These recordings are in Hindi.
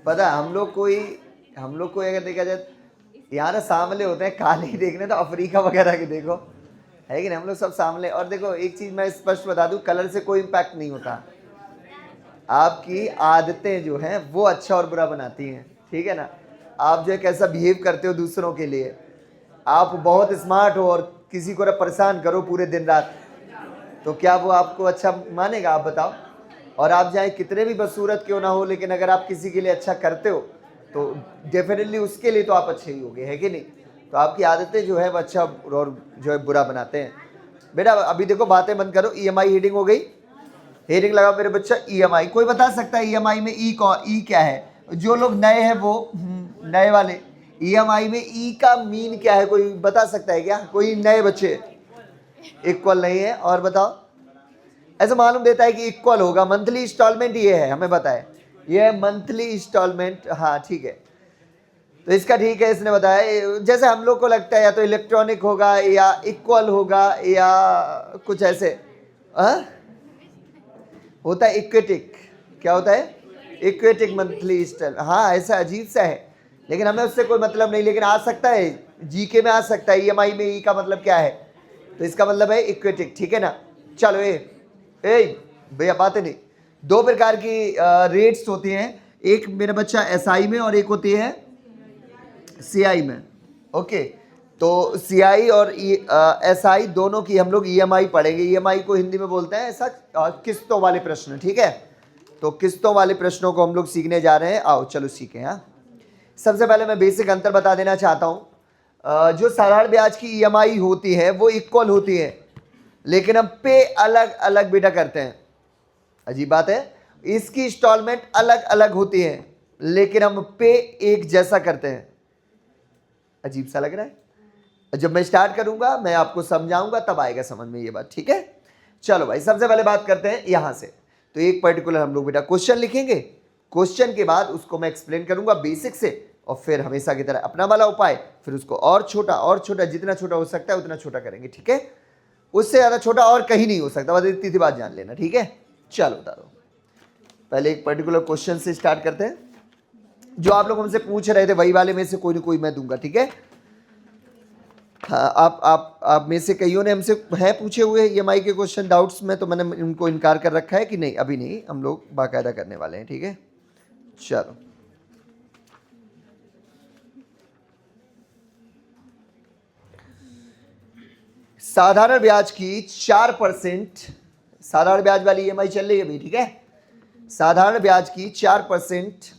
पता है हम लोग को अगर देखा जाए यहाँ ना सांवले होते हैं, काले ही देखने तो अफ्रीका वगैरह के देखो, है कि नहीं, हम लोग सब सांवले। और देखो एक चीज मैं स्पष्ट बता दूं, कलर से कोई इम्पैक्ट नहीं होता, आपकी आदतें जो हैं वो अच्छा और बुरा बनाती हैं, ठीक है ना। आप जो है कैसा बिहेव करते हो दूसरों के लिए, आप बहुत स्मार्ट हो और किसी को परेशान करो पूरे दिन रात, तो क्या वो आपको अच्छा मानेगा, आप बताओ। और आप चाहे कितने भी बदसूरत क्यों ना हो, लेकिन अगर आप किसी के लिए अच्छा करते हो तो डेफिनेटली उसके लिए तो आप अच्छे ही होगे, है कि नहीं। तो आपकी आदतें जो है वो अच्छा और जो है बुरा बनाते हैं। बेटा अभी देखो बातें बंद करो, ईएमआई हेडिंग हो गई, हेडिंग लगा मेरे बच्चा ईएमआई। कोई बता सकता है ईएमआई में ई क्या है? जो लोग नए हैं वो नए वाले, ईएमआई में ई का मीन क्या है, कोई बता सकता है क्या? कोई नए बच्चे? इक्वल नहीं है, और बताओ। ऐसा मालूम देता है कि इक्वल होगा, मंथली इंस्टॉलमेंट ये है, हमें बताया ये मंथली इंस्टॉलमेंट, हाँ ठीक है। तो इसका ठीक है, इसने बताया। जैसे हम लोग को लगता है या तो इलेक्ट्रॉनिक होगा या इक्वल होगा या कुछ ऐसे, होता है इक्विटिक। क्या होता है? इक्विटिक मंथली इंस्टॉल, हाँ ऐसा अजीब सा है, लेकिन हमें उससे कोई मतलब नहीं, लेकिन आ सकता है, जीके में आ सकता है। ईएमआई में ई का मतलब क्या है? तो इसका मतलब है इक्विटिक, ठीक है ना। चलो भैया बातें नहीं। दो प्रकार की रेट्स होती हैं, एक मेरा बच्चा एसआई में और एक होती है सीआई में। ओके, तो सीआई और एसआई दोनों की हम लोग ईएमआई पढ़ेंगे। ईएमआई को हिंदी में बोलते हैं ऐसा किस्तों वाले प्रश्न, ठीक है। तो किस्तों वाले प्रश्नों को हम लोग सीखने जा रहे हैं, आओ चलो सीखें। हाँ, सबसे पहले मैं बेसिक अंतर बता देना चाहता हूं। जो साधारण ब्याज की ईएमआई होती है वो इक्वल होती है, लेकिन हम पे अलग अलग बेटा करते हैं। अजीब बात है, इसकी इंस्टॉलमेंट अलग अलग होती है लेकिन हम पे एक जैसा करते हैं। अजीब सा लग रहा है, जब मैं स्टार्ट करूंगा मैं आपको समझाऊंगा तब आएगा समझ में ये बात, ठीक है। चलो भाई सबसे पहले बात करते हैं यहां से। तो एक पर्टिकुलर हम लोग बेटा क्वेश्चन लिखेंगे, क्वेश्चन के बाद उसको मैं एक्सप्लेन करूंगा बेसिक से, और फिर हमेशा की तरह अपना वाला उपाय, फिर उसको और छोटा जितना छोटा हो सकता है उतना छोटा करेंगे, ठीक है। उससे ज्यादा छोटा और कहीं नहीं हो सकता, बस इतनी सी बात जान लेना, ठीक है। चलो बता दो, पहले एक पर्टिकुलर क्वेश्चन से स्टार्ट करते हैं। जो आप लोग हमसे पूछ रहे थे वही वाले में से कोई ना कोई मैं दूंगा, ठीक है। हाँ, आप में से कईयों ने हमसे हैं पूछे हुए ईएमआई के क्वेश्चन डाउट्स में, तो मैंने उनको इनकार कर रखा है कि नहीं अभी नहीं, हम लोग बाकायदा करने वाले हैं, ठीक है। चलो साधारण ब्याज की 4%, साधारण ब्याज वाली ईएमआई चल रही है अभी, ठीक है। साधारण ब्याज की 4%,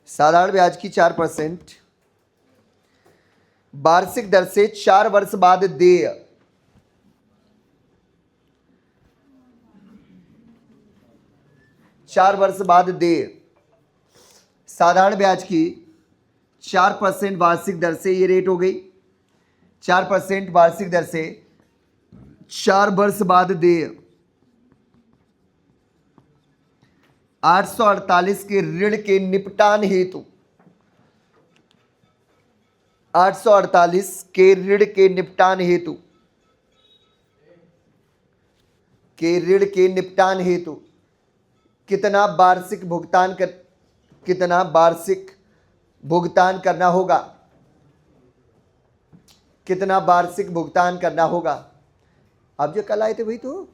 साधारण ब्याज की 4% वार्षिक दर से 4 वर्ष बाद देय, साधारण ब्याज की 4% वार्षिक दर से, ये रेट हो गई 4% वार्षिक दर से 4 वर्ष बाद देय 848 के ऋण के निपटान हेतु, 848 के ऋण के निपटान हेतु, कितना वार्षिक भुगतान करना होगा, कितना वार्षिक भुगतान करना होगा। आप जो कल आए थे वही तो,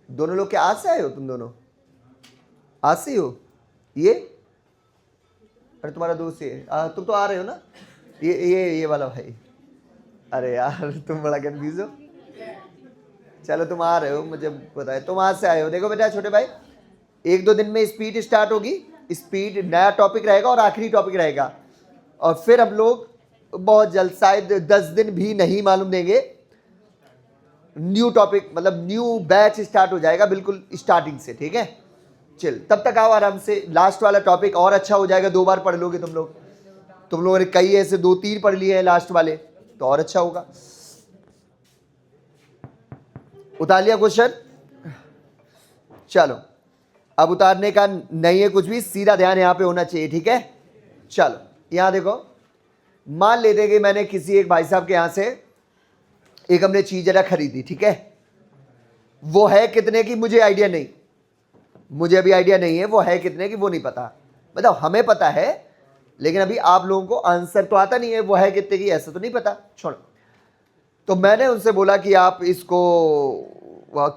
दोनों लोग क्या आज से आए हो? तुम दोनों आज से हो? ये अरे तुम्हारा दोस्त ये तुम तो आ रहे हो ना, ये वाला भाई। अरे यार तुम बड़ा कंफ्यूज हो, चलो तुम आ रहे हो, मुझे पता है तुम आज से आए हो। देखो बेटा छोटे भाई, 1-2 दिन में स्पीड स्टार्ट होगी, स्पीड नया टॉपिक रहेगा और आखिरी टॉपिक रहेगा, और फिर हम लोग बहुत जल्द, शायद 10 दिन भी नहीं मालूम देंगे, न्यू टॉपिक मतलब न्यू बैच स्टार्ट हो जाएगा बिल्कुल स्टार्टिंग से, ठीक है। चल तब तक आओ आराम से, लास्ट वाला टॉपिक और अच्छा हो जाएगा, 2 बार पढ़ लोगे तुम लोगों ने कई ऐसे 2-3 पढ़ लिए हैं लास्ट वाले, तो और अच्छा होगा। उतार लिया क्वेश्चन? चलो अब उतारने का नहीं है कुछ भी, सीधा ध्यान यहां पे होना चाहिए, ठीक है। चलो यहां देखो, मान लेते कि मैंने किसी एक भाई साहब के यहाँ से एक हमने चीज जरा खरीदी, ठीक है, वो है कितने की मुझे आइडिया नहीं, मुझे अभी आइडिया नहीं है वो है कितने की, वो नहीं पता, मतलब हमें पता है लेकिन अभी आप लोगों को आंसर तो आता नहीं है वो है कितने की, ऐसा तो नहीं पता, छोड़ो। तो मैंने उनसे बोला कि आप इसको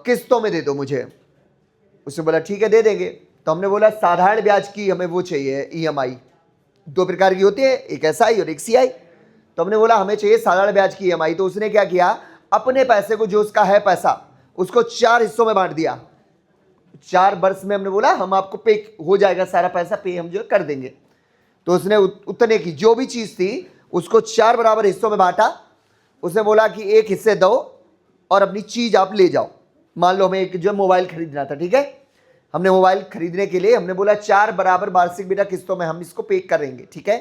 किस्तों में दे दो मुझे। उसने बोला ठीक है दे देंगे। तो हमने बोला साधारण ब्याज की हमें वो चाहिए EMI, दो प्रकार की होती है, एक SI और एक CI। तो हमने बोला हमें चाहिए साधारण ब्याज की EMI। तो उसने क्या किया, अपने पैसे को जो उसका है पैसा उसको 4 हिस्सों में बांट दिया। 4 वर्ष में हमने बोला हम आपको पे हो जाएगा, सारा पैसा पे हम जो कर देंगे। तो उसने उतने की जो भी चीज थी उसको 4 बराबर हिस्सों में बांटा। उसने बोला कि एक हिस्से दो और अपनी चीज आप ले जाओ। मान लो हमें एक जो मोबाइल खरीदना था, ठीक है, हमने मोबाइल खरीदने के लिए हमने बोला 4 बराबर वार्षिक बेटा किस्तों में हम इसको पे करेंगे, ठीक है।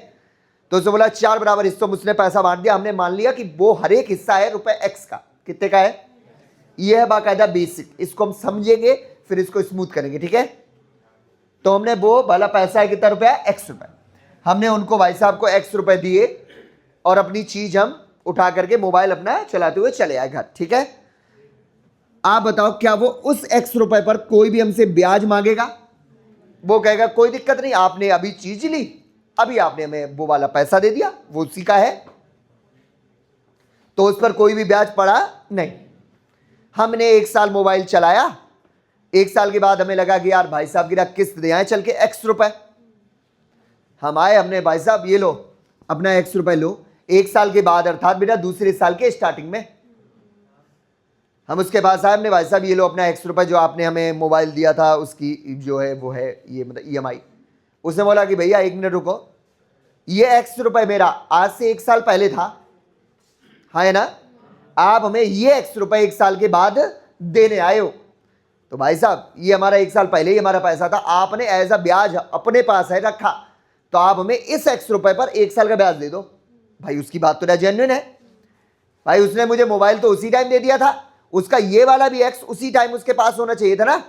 तो उसने बोला 4 बराबर हिस्सों में उसने पैसा बांट दिया। हमने मान लिया कि वो हर एक हिस्सा है ₹X का, कितने का है, यह है बाकायदा बेसिक, इसको हम समझेंगे फिर इसको स्मूथ करेंगे, ठीक है। तो हमने वो वाला पैसा है कितना रुपया, X रुपए, हमने उनको भाई साहब को X रुपए दिए और अपनी चीज हम उठा करके मोबाइल अपना चलाते हुए चले आए घर, ठीक है। आप बताओ क्या वो उस X रुपए पर कोई भी हमसे ब्याज मांगेगा? वो कहेगा कोई दिक्कत नहीं, आपने अभी चीज ली, अभी आपने हमें वो वाला पैसा दे दिया, वो उसी का है, तो उस पर कोई भी ब्याज पड़ा नहीं। हमने 1 साल मोबाइल चलाया, 1 साल के बाद हमें लगा कि यार भाई साहब की किस्त दे आए चल के X रुपए। हम आए, हमने भाई साहब ये लो अपना X रुपए लो। 1 साल के बाद अर्थात बेटा दूसरे साल के स्टार्टिंग में हम उसके पास आए, हमने भाई साहब ये लो अपना X रुपए जो आपने हमें मोबाइल दिया था उसकी जो है वो है ये मतलब EMI। उसने बोला कि भैया 1 मिनट रुको, ये X रुपए मेरा आज से 1 साल पहले था, हाँ है ना, आप हमें ये X रुपए 1 साल के बाद देने आए हो। तो भाई साहब ये हमारा 1 साल पहले ही हमारा पैसा था, आपने एज अ ब्याज अपने पास है रखा, तो आप हमें इस X रुपए पर 1 साल का ब्याज दे दो। भाई उसकी बात तो जेन्युइन है, भाई उसने मुझे मोबाइल तो उसी टाइम दे दिया था, उसका ये वाला भी X उसी टाइम उसके पास होना चाहिए था ना।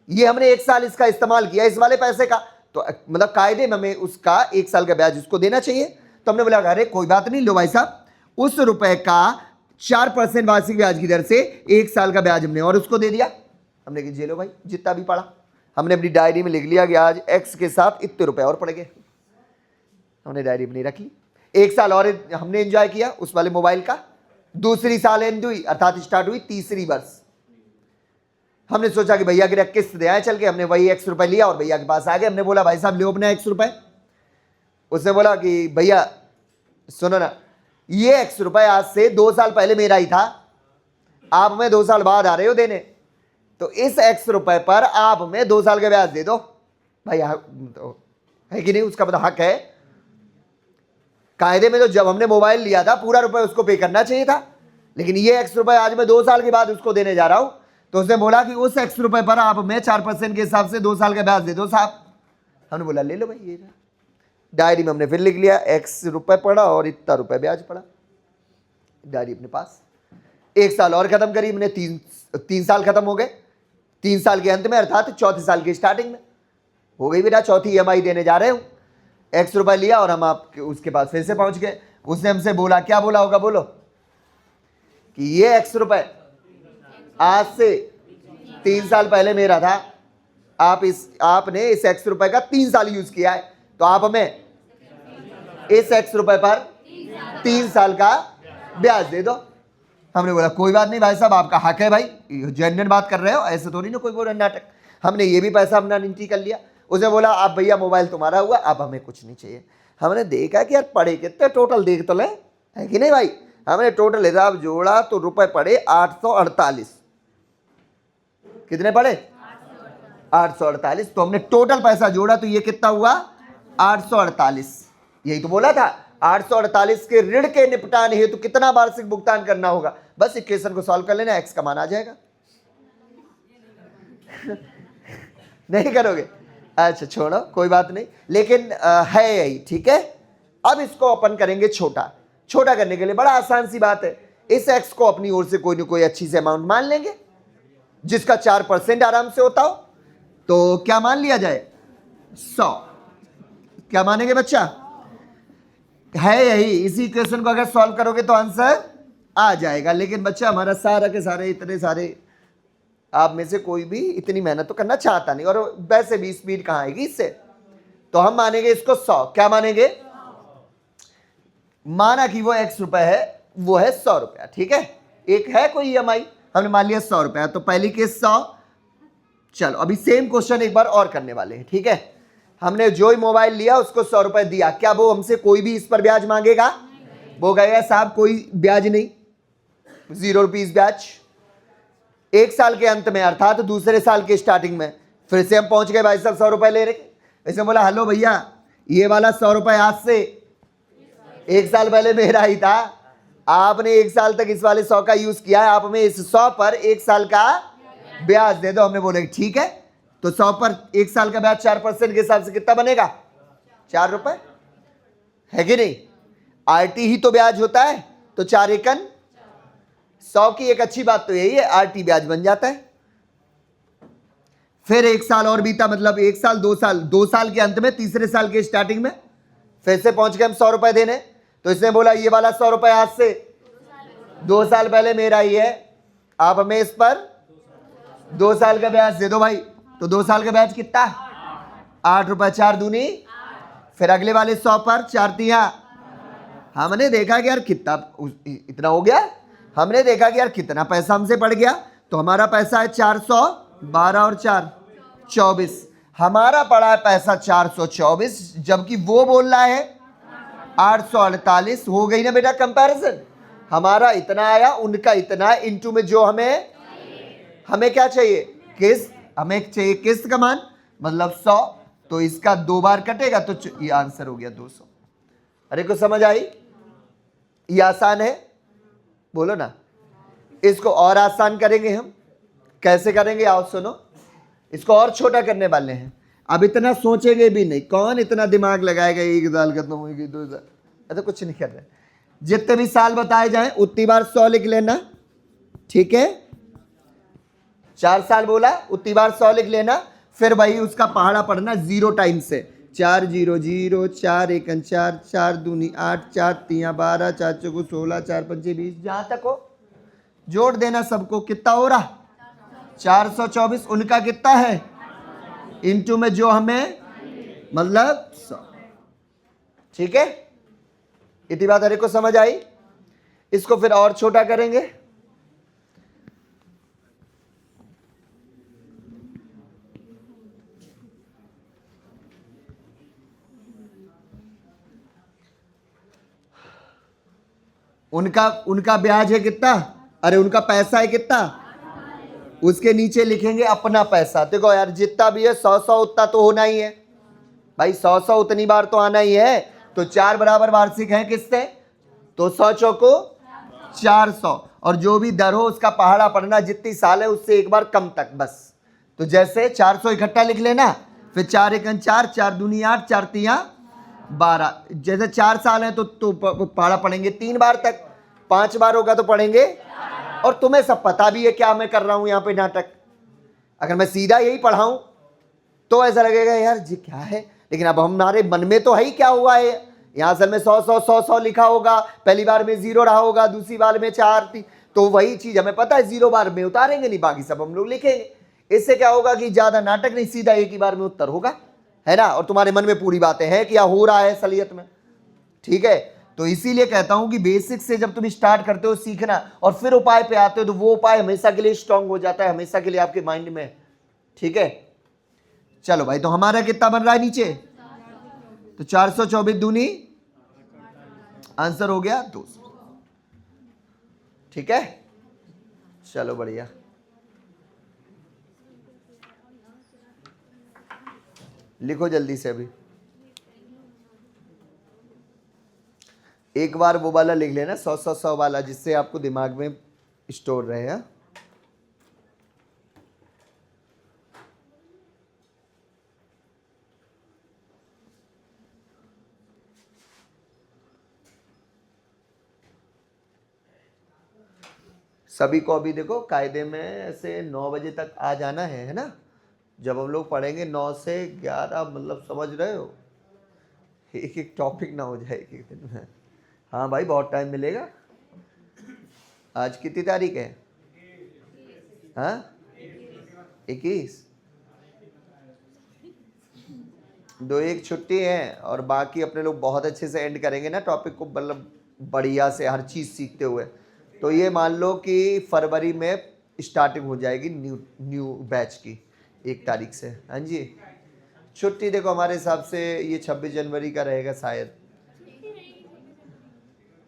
ये हमने 1 साल इसका इस्तेमाल किया इस वाले पैसे का, तो मतलब कायदे में हमें उसका 1 साल का ब्याज उसको देना चाहिए। तो हमने बोला अरे कोई बात नहीं, लो भाई साहब उस रुपए का 4% वार्षिक ब्याज की दर से 1 साल का ब्याज हमने और उसको दे दिया। हमने कि जेलो भाई जितना भी पड़ा, हमने अपनी डायरी में लिख लिया कि आज X के साथ इतने रुपए और पड़ गए, हमने डायरी में नहीं रख ली। 1 साल और हमने एंजॉय किया उस वाले मोबाइल का। दूसरी साल एंड हुई अर्थात स्टार्ट हुई तीसरी वर्ष, हमने सोचा कि भैया की किस्त दे आए चल के, हमने वही X रुपए लिया और भैया के पास आ गए। हमने बोला भाई साहब लो अपना X रुपए। उसने बोला कि भैया सुनो ना, ये X रुपए आज से 2 साल पहले मेरा ही था, आप हमें 2 साल बाद आ रहे हो देने, तो इस X रुपए पर आप हमें 2 साल का ब्याज दे दो। भाई तो है कि नहीं, उसका मतलब हक है। कायदे में तो जब हमने मोबाइल लिया था पूरा रुपए उसको पे करना चाहिए था, लेकिन ये X रुपए आज मैं 2 साल के बाद उसको देने जा रहा हूं। तो उसने बोला कि उस X रुपए पर आप हमें 4% के हिसाब से 2 साल का ब्याज दे दो साहब। हमने बोला ले लो भाई, ये डायरी में हमने फिर लिख लिया X रुपए पड़ा और इतना रुपए ब्याज पड़ा, डायरी अपने पास। 1 साल और खत्म करी हमने, 3 साल खत्म हो गए। 3 साल के अंत में अर्थात चौथे साल की स्टार्टिंग में हो गई बेटा चौथी EMI देने जा रहे हूं। X रुपए लिया और हम आपके उसके पास फिर से पहुंच गए। उसने हमसे बोला, क्या बोला होगा बोलो, कि ये X रुपए आज से 3 साल पहले मेरा था, आपने इस X रुपए का 3 साल यूज किया है, तो आप हमें इस X रुपए पर 3 साल का ब्याज दे दो। हमने बोला कोई बात नहीं भाई साहब आपका हक है, भाई जेन्युइन बात कर रहे हो, ऐसे थोड़ी ना कोई बोल नाटक। हमने ये भी पैसा अपना निंटी कर लिया। उसने बोला आप भैया मोबाइल तुम्हारा हुआ, अब हमें कुछ नहीं चाहिए। हमने देखा कि यार पड़े कितने टोटल देख तो ले, है कि नहीं भाई। हमने टोटल हिसाब जोड़ा तो रुपए पड़े 848। कितने पड़े 848। तो हमने टोटल पैसा जोड़ा तो ये कितना हुआ 848। यही तो बोला था 848 के ऋण के निपटान हेतु कितना वार्षिक भुगतान करना होगा। बस इक्वेशन को सॉल्व कर लेना, X का मान आ जाएगा। नहीं करोगे, अच्छा छोड़ो कोई बात नहीं, लेकिन है यही, ठीक है। अब इसको अपन करेंगे छोटा। छोटा करने के लिए बड़ा आसान सी बात है, इस X को अपनी ओर से कोई ना कोई अच्छी से अमाउंट मान लेंगे जिसका 4% आराम से होता हो। तो क्या मान लिया जाए 100, क्या मानेंगे बच्चा है यही। इसी इक्वेशन को अगर सॉल्व करोगे तो आंसर आ जाएगा। लेकिन बच्चा हमारा सारा के सारे इतने सारे आप में से कोई भी इतनी मेहनत तो करना चाहता नहीं, और वैसे भी स्पीड कहाँ आएगी इससे। तो हम मानेंगे इसको 100। क्या मानेंगे? माना कि वो x रुपए है, वो है 100 रुपया। ठीक है, एक है कोई EMI, हमने मान लिया 100 रुपया, तो पहली केस 100। चलो अभी सेम क्वेश्चन एक बार और करने वाले हैं। ठीक है, हमने जो ही मोबाइल लिया उसको 100 रुपए दिया, क्या वो हमसे कोई भी इस पर ब्याज मांगेगा? वो कहेगा साहब कोई ब्याज नहीं, 0 रुपीज ब्याज। एक साल के अंत में अर्थात दूसरे साल के स्टार्टिंग में फिर से हम पहुंच गए भाई साहब 100 रुपए ले रहे। ऐसे बोला हेलो भैया ये वाला 100 रुपए आज से 1 साल पहले मेरा ही था, आपने 1 साल तक इस वाले 100 का यूज किया है, आप हमें इस 100 पर 1 साल का ब्याज दे दो। हमने बोले ठीक है, तो 100 पर 1 साल का ब्याज 4% के हिसाब से कितना बनेगा? 4 रुपए, है कि नहीं? RT ही तो ब्याज होता है, तो 4 एकन 100 की एक अच्छी बात तो यही है RT ब्याज बन जाता है। फिर 1 साल और बीता, मतलब 1 साल 2 साल के अंत में तीसरे साल के स्टार्टिंग में फिर से पहुंच गए हम 100 रुपए देने। तो इसने बोला ये वाला 100 रुपए आज से 2 साल पहले मेरा ही है, आप हमें इस पर 2 साल का ब्याज दे दो भाई। तो 2 साल का ब्याज कितना? 8 रुपए, 4 दूनी। फिर अगले वाले 100 पर 4 तिया। हमने देखा कि यार कितना इतना हो गया, हमने देखा कि यार कितना पैसा हमसे पड़ गया। तो हमारा पैसा है 412 और 4 24, हमारा पड़ा है पैसा 424, जबकि वो बोल रहा है 848। हो गई ना बेटा कंपैरिजन? हमारा इतना आया, उनका इतना, इनटू में जो हमें क्या चाहिए? किस्त। हमें चाहिए किस्त का मान, मतलब 100, तो इसका 2 बार कटेगा, तो ये आंसर हो गया 200। अरे कुछ समझ आई? ये आसान है, बोलो ना। इसको और आसान करेंगे हम। कैसे करेंगे आओ सुनो। इसको और छोटा करने वाले हैं। अब इतना सोचेंगे भी नहीं, कौन इतना दिमाग लगाएगा? 1 साल खत्म होगी, 2 साल, ऐसा कुछ नहीं कर रहे। जितने भी साल बताए जाएं उतनी बार 100 लिख लेना। ठीक है, 4 साल बोला उतनी बार 100 लिख लेना। फिर वही उसका पहाड़ा पढ़ना 0 टाइम से। 4 0 0, 4 एकन 4, 4 दूनी 8, 4 तिया 12, 4 चौको 16, 4 पंचे 20, जहां तक हो जोड़ देना सबको। कितना हो रहा? 424। उनका कितना है? इनटू में जो हमें, मतलब 100। ठीक है, इतनी बात हरे को समझ आई? इसको फिर और छोटा करेंगे। उनका ब्याज है कितना? अरे उनका पैसा है कितना? उसके नीचे लिखेंगे अपना पैसा। देखो यार जितना भी है 100 उतना तो होना ही है भाई, 100 उतनी बार तो आना ही है। तो 4 बराबर वार्षिक है किससे? तो 100 चौको 400, और जो भी दर हो उसका पहाड़ा पढ़ना, जितनी साल है उससे 1 बार कम तक बस। तो जैसे 400 इकट्ठा लिख लेना, फिर 4 एकन 4, 4 दूनी 8, 4 तिया 12। जैसे 4 साल है तो पहाड़ा पढ़ेंगे 3 बार तक, 5 बार होगा तो पढ़ेंगे। और तुम्हें सब पता भी है क्या मैं कर रहा हूं यहाँ पे नाटक। अगर मैं सीधा यही पढ़ाऊं तो ऐसा लगेगा यार जी क्या है, लेकिन अब हमारे मन में तो है ही क्या हुआ है। यहाँ असल में 100 लिखा होगा, पहली बार में 0 रहा होगा, दूसरी बार में 4 थी, तो वही चीज हमें पता है 0 बार में उतारेंगे नहीं, बाकी सब हम लोग लिखेंगे। इससे क्या होगा कि ज्यादा नाटक नहीं, सीधा एक ही बार में उत्तर होगा, है ना। और तुम्हारे मन में पूरी बातें हैं कि क्या हो रहा है असलियत में। ठीक है, तो इसीलिए कहता हूं कि बेसिक से जब तुम स्टार्ट करते हो सीखना और फिर उपाय पे आते हो, तो वो उपाय हमेशा के लिए स्ट्रांग हो जाता है, हमेशा के लिए आपके माइंड में। ठीक है, चलो भाई, तो हमारा कितना बन रहा है नीचे? तो 424 दूनी, आंसर हो गया 200। ठीक है, चलो बढ़िया। लिखो जल्दी से अभी। एक बार वो वाला लिख लेना 100 वाला, जिससे आपको दिमाग में स्टोर रहे। हा? सभी को अभी देखो कायदे में ऐसे 9 बजे तक आ जाना है ना। जब हम लोग पढ़ेंगे 9 से 11, मतलब समझ रहे हो, एक एक टॉपिक ना हो जाए एक एक दिन में। हाँ भाई बहुत टाइम मिलेगा। आज कितनी तारीख है? हाँ 21। 2-1 छुट्टी है और बाकी अपने लोग बहुत अच्छे से एंड करेंगे ना टॉपिक को, मतलब बढ़िया से हर चीज़ सीखते हुए। तो ये मान लो कि फरवरी में स्टार्टिंग हो जाएगी न्यू बैच की 1 तारीख से। हाँ जी छुट्टी देखो हमारे हिसाब से ये 26 जनवरी का रहेगा शायद।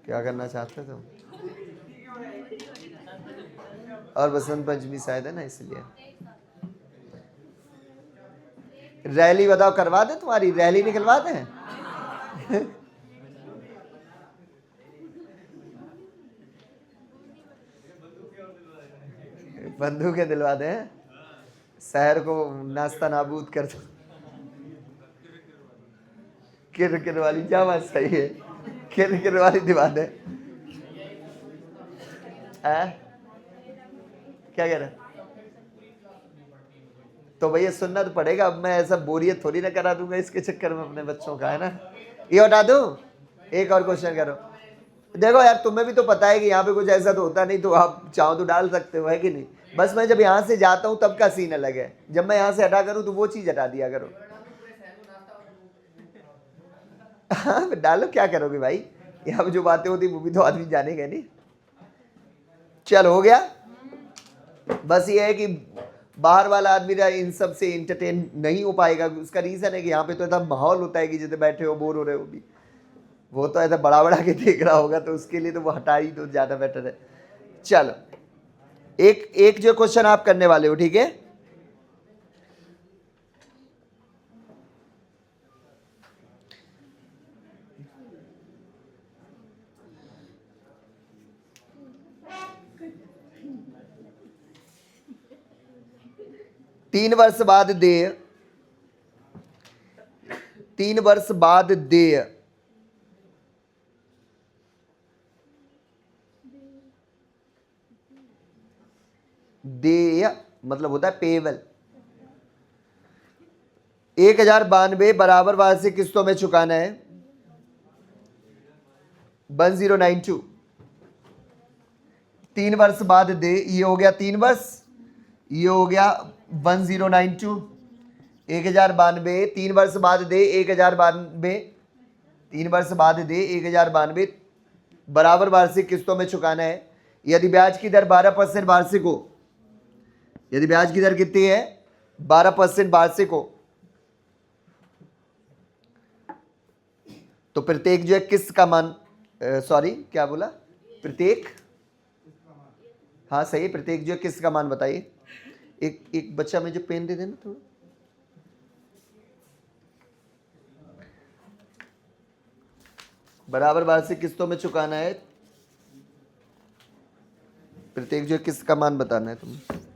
क्या करना चाहते तुम? और बसंत पंचमी शायद है ना, इसलिए। रैली बताओ करवा दे, तुम्हारी रैली निकलवा दें? बंदूकें दिलवा दें, शहर को नाश्ता नाबूद कर दो। किर वाली क्या बात सही है, किर वाली दिवा दे। क्या कह रहे? तो भैया सुनना तो पड़ेगा, अब मैं ऐसा बोरियत थोड़ी ना करा दूंगा इसके चक्कर में अपने बच्चों का, है ना। ये हटा दूं, एक और क्वेश्चन करो। देखो यार तुम्हें भी तो पता है कि यहाँ पे कुछ ऐसा तो होता नहीं, तो आप चाहो तो डाल सकते हो, है कि नहीं। बस मैं जब यहाँ से जाता हूँ तब का सीन अलग है, जब मैं यहाँ से हटा करूँ तो वो चीज़ हटा दिया करो। हाँ डालो, क्या करोगे भाई, यहाँ पे जो बातें होती वो भी तो आदमी जानेगा नहीं। चल हो गया। बस ये है कि बाहर वाला आदमी इन सब से इंटरटेन नहीं हो पाएगा। उसका रीज़न है कि यहाँ पे तो ऐसा माहौल होता है कि जैसे बैठे हो बोर हो रहे हो भी, वो तो ऐसा बड़ा बड़ा के देख रहा होगा, तो उसके लिए तो वो हटा ही तो ज़्यादा बेटर है। चलो एक एक जो क्वेश्चन आप करने वाले हो, ठीक है। तीन वर्ष बाद देय, 3 वर्ष बाद देय, देय मतलब होता है पेबल। 1092 बराबर वार्षिक किस्तों में चुकाना है 1092। 3 वर्ष बाद दे, ये हो गया 3 वर्ष, ये हो गया 1092। 1092 3 वर्ष बाद दे 1092, 3 वर्ष बाद दे 1092 बराबर वार्षिक किस्तों में चुकाना है। यदि ब्याज की दर 12% वार्षिक हो, यदि ब्याज की दर कितनी है 12% वार्षिक हो, तो प्रत्येक जो है किस्त का मान, सॉरी क्या बोला, प्रत्येक, हाँ सही है, प्रत्येक जो है किस्त का मान बताइए। एक बच्चा में जो पेन दे देना थोड़ा। बराबर वार्षिक किस्तों में चुकाना है, प्रत्येक जो है किस्त का मान बताना है तुम्हें।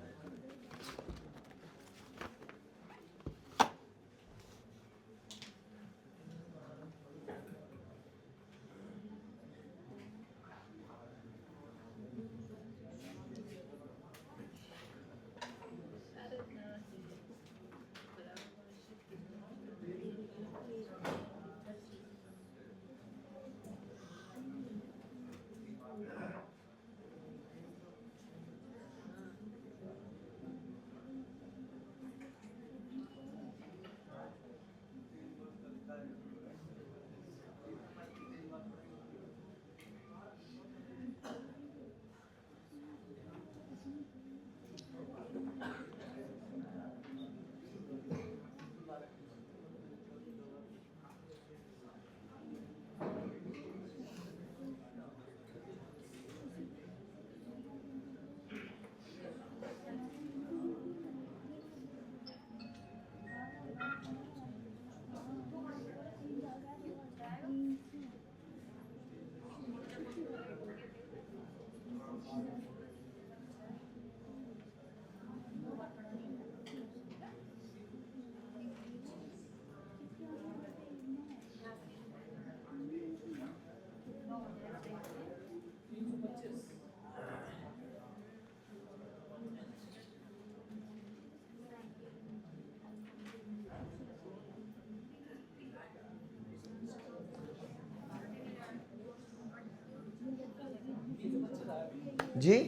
जी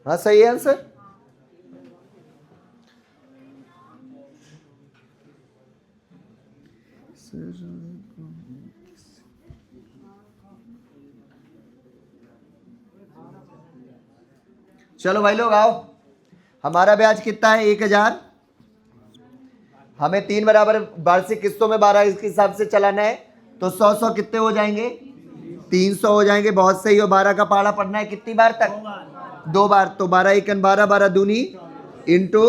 हाँ सही है आंसर। चलो भाई लोग आओ, हमारा ब्याज कितना है 1000। हमें 3 बराबर वार्षिक किस्तों में 12 इसके हिसाब से चलाना है, तो 100 कितने हो जाएंगे, 300 हो जाएंगे। बहुत सही। और 12 का पहाड़ा पढ़ना है कितनी बार तक, 2 बार। तो 12 एकन 12, 12 दूनी इंटू,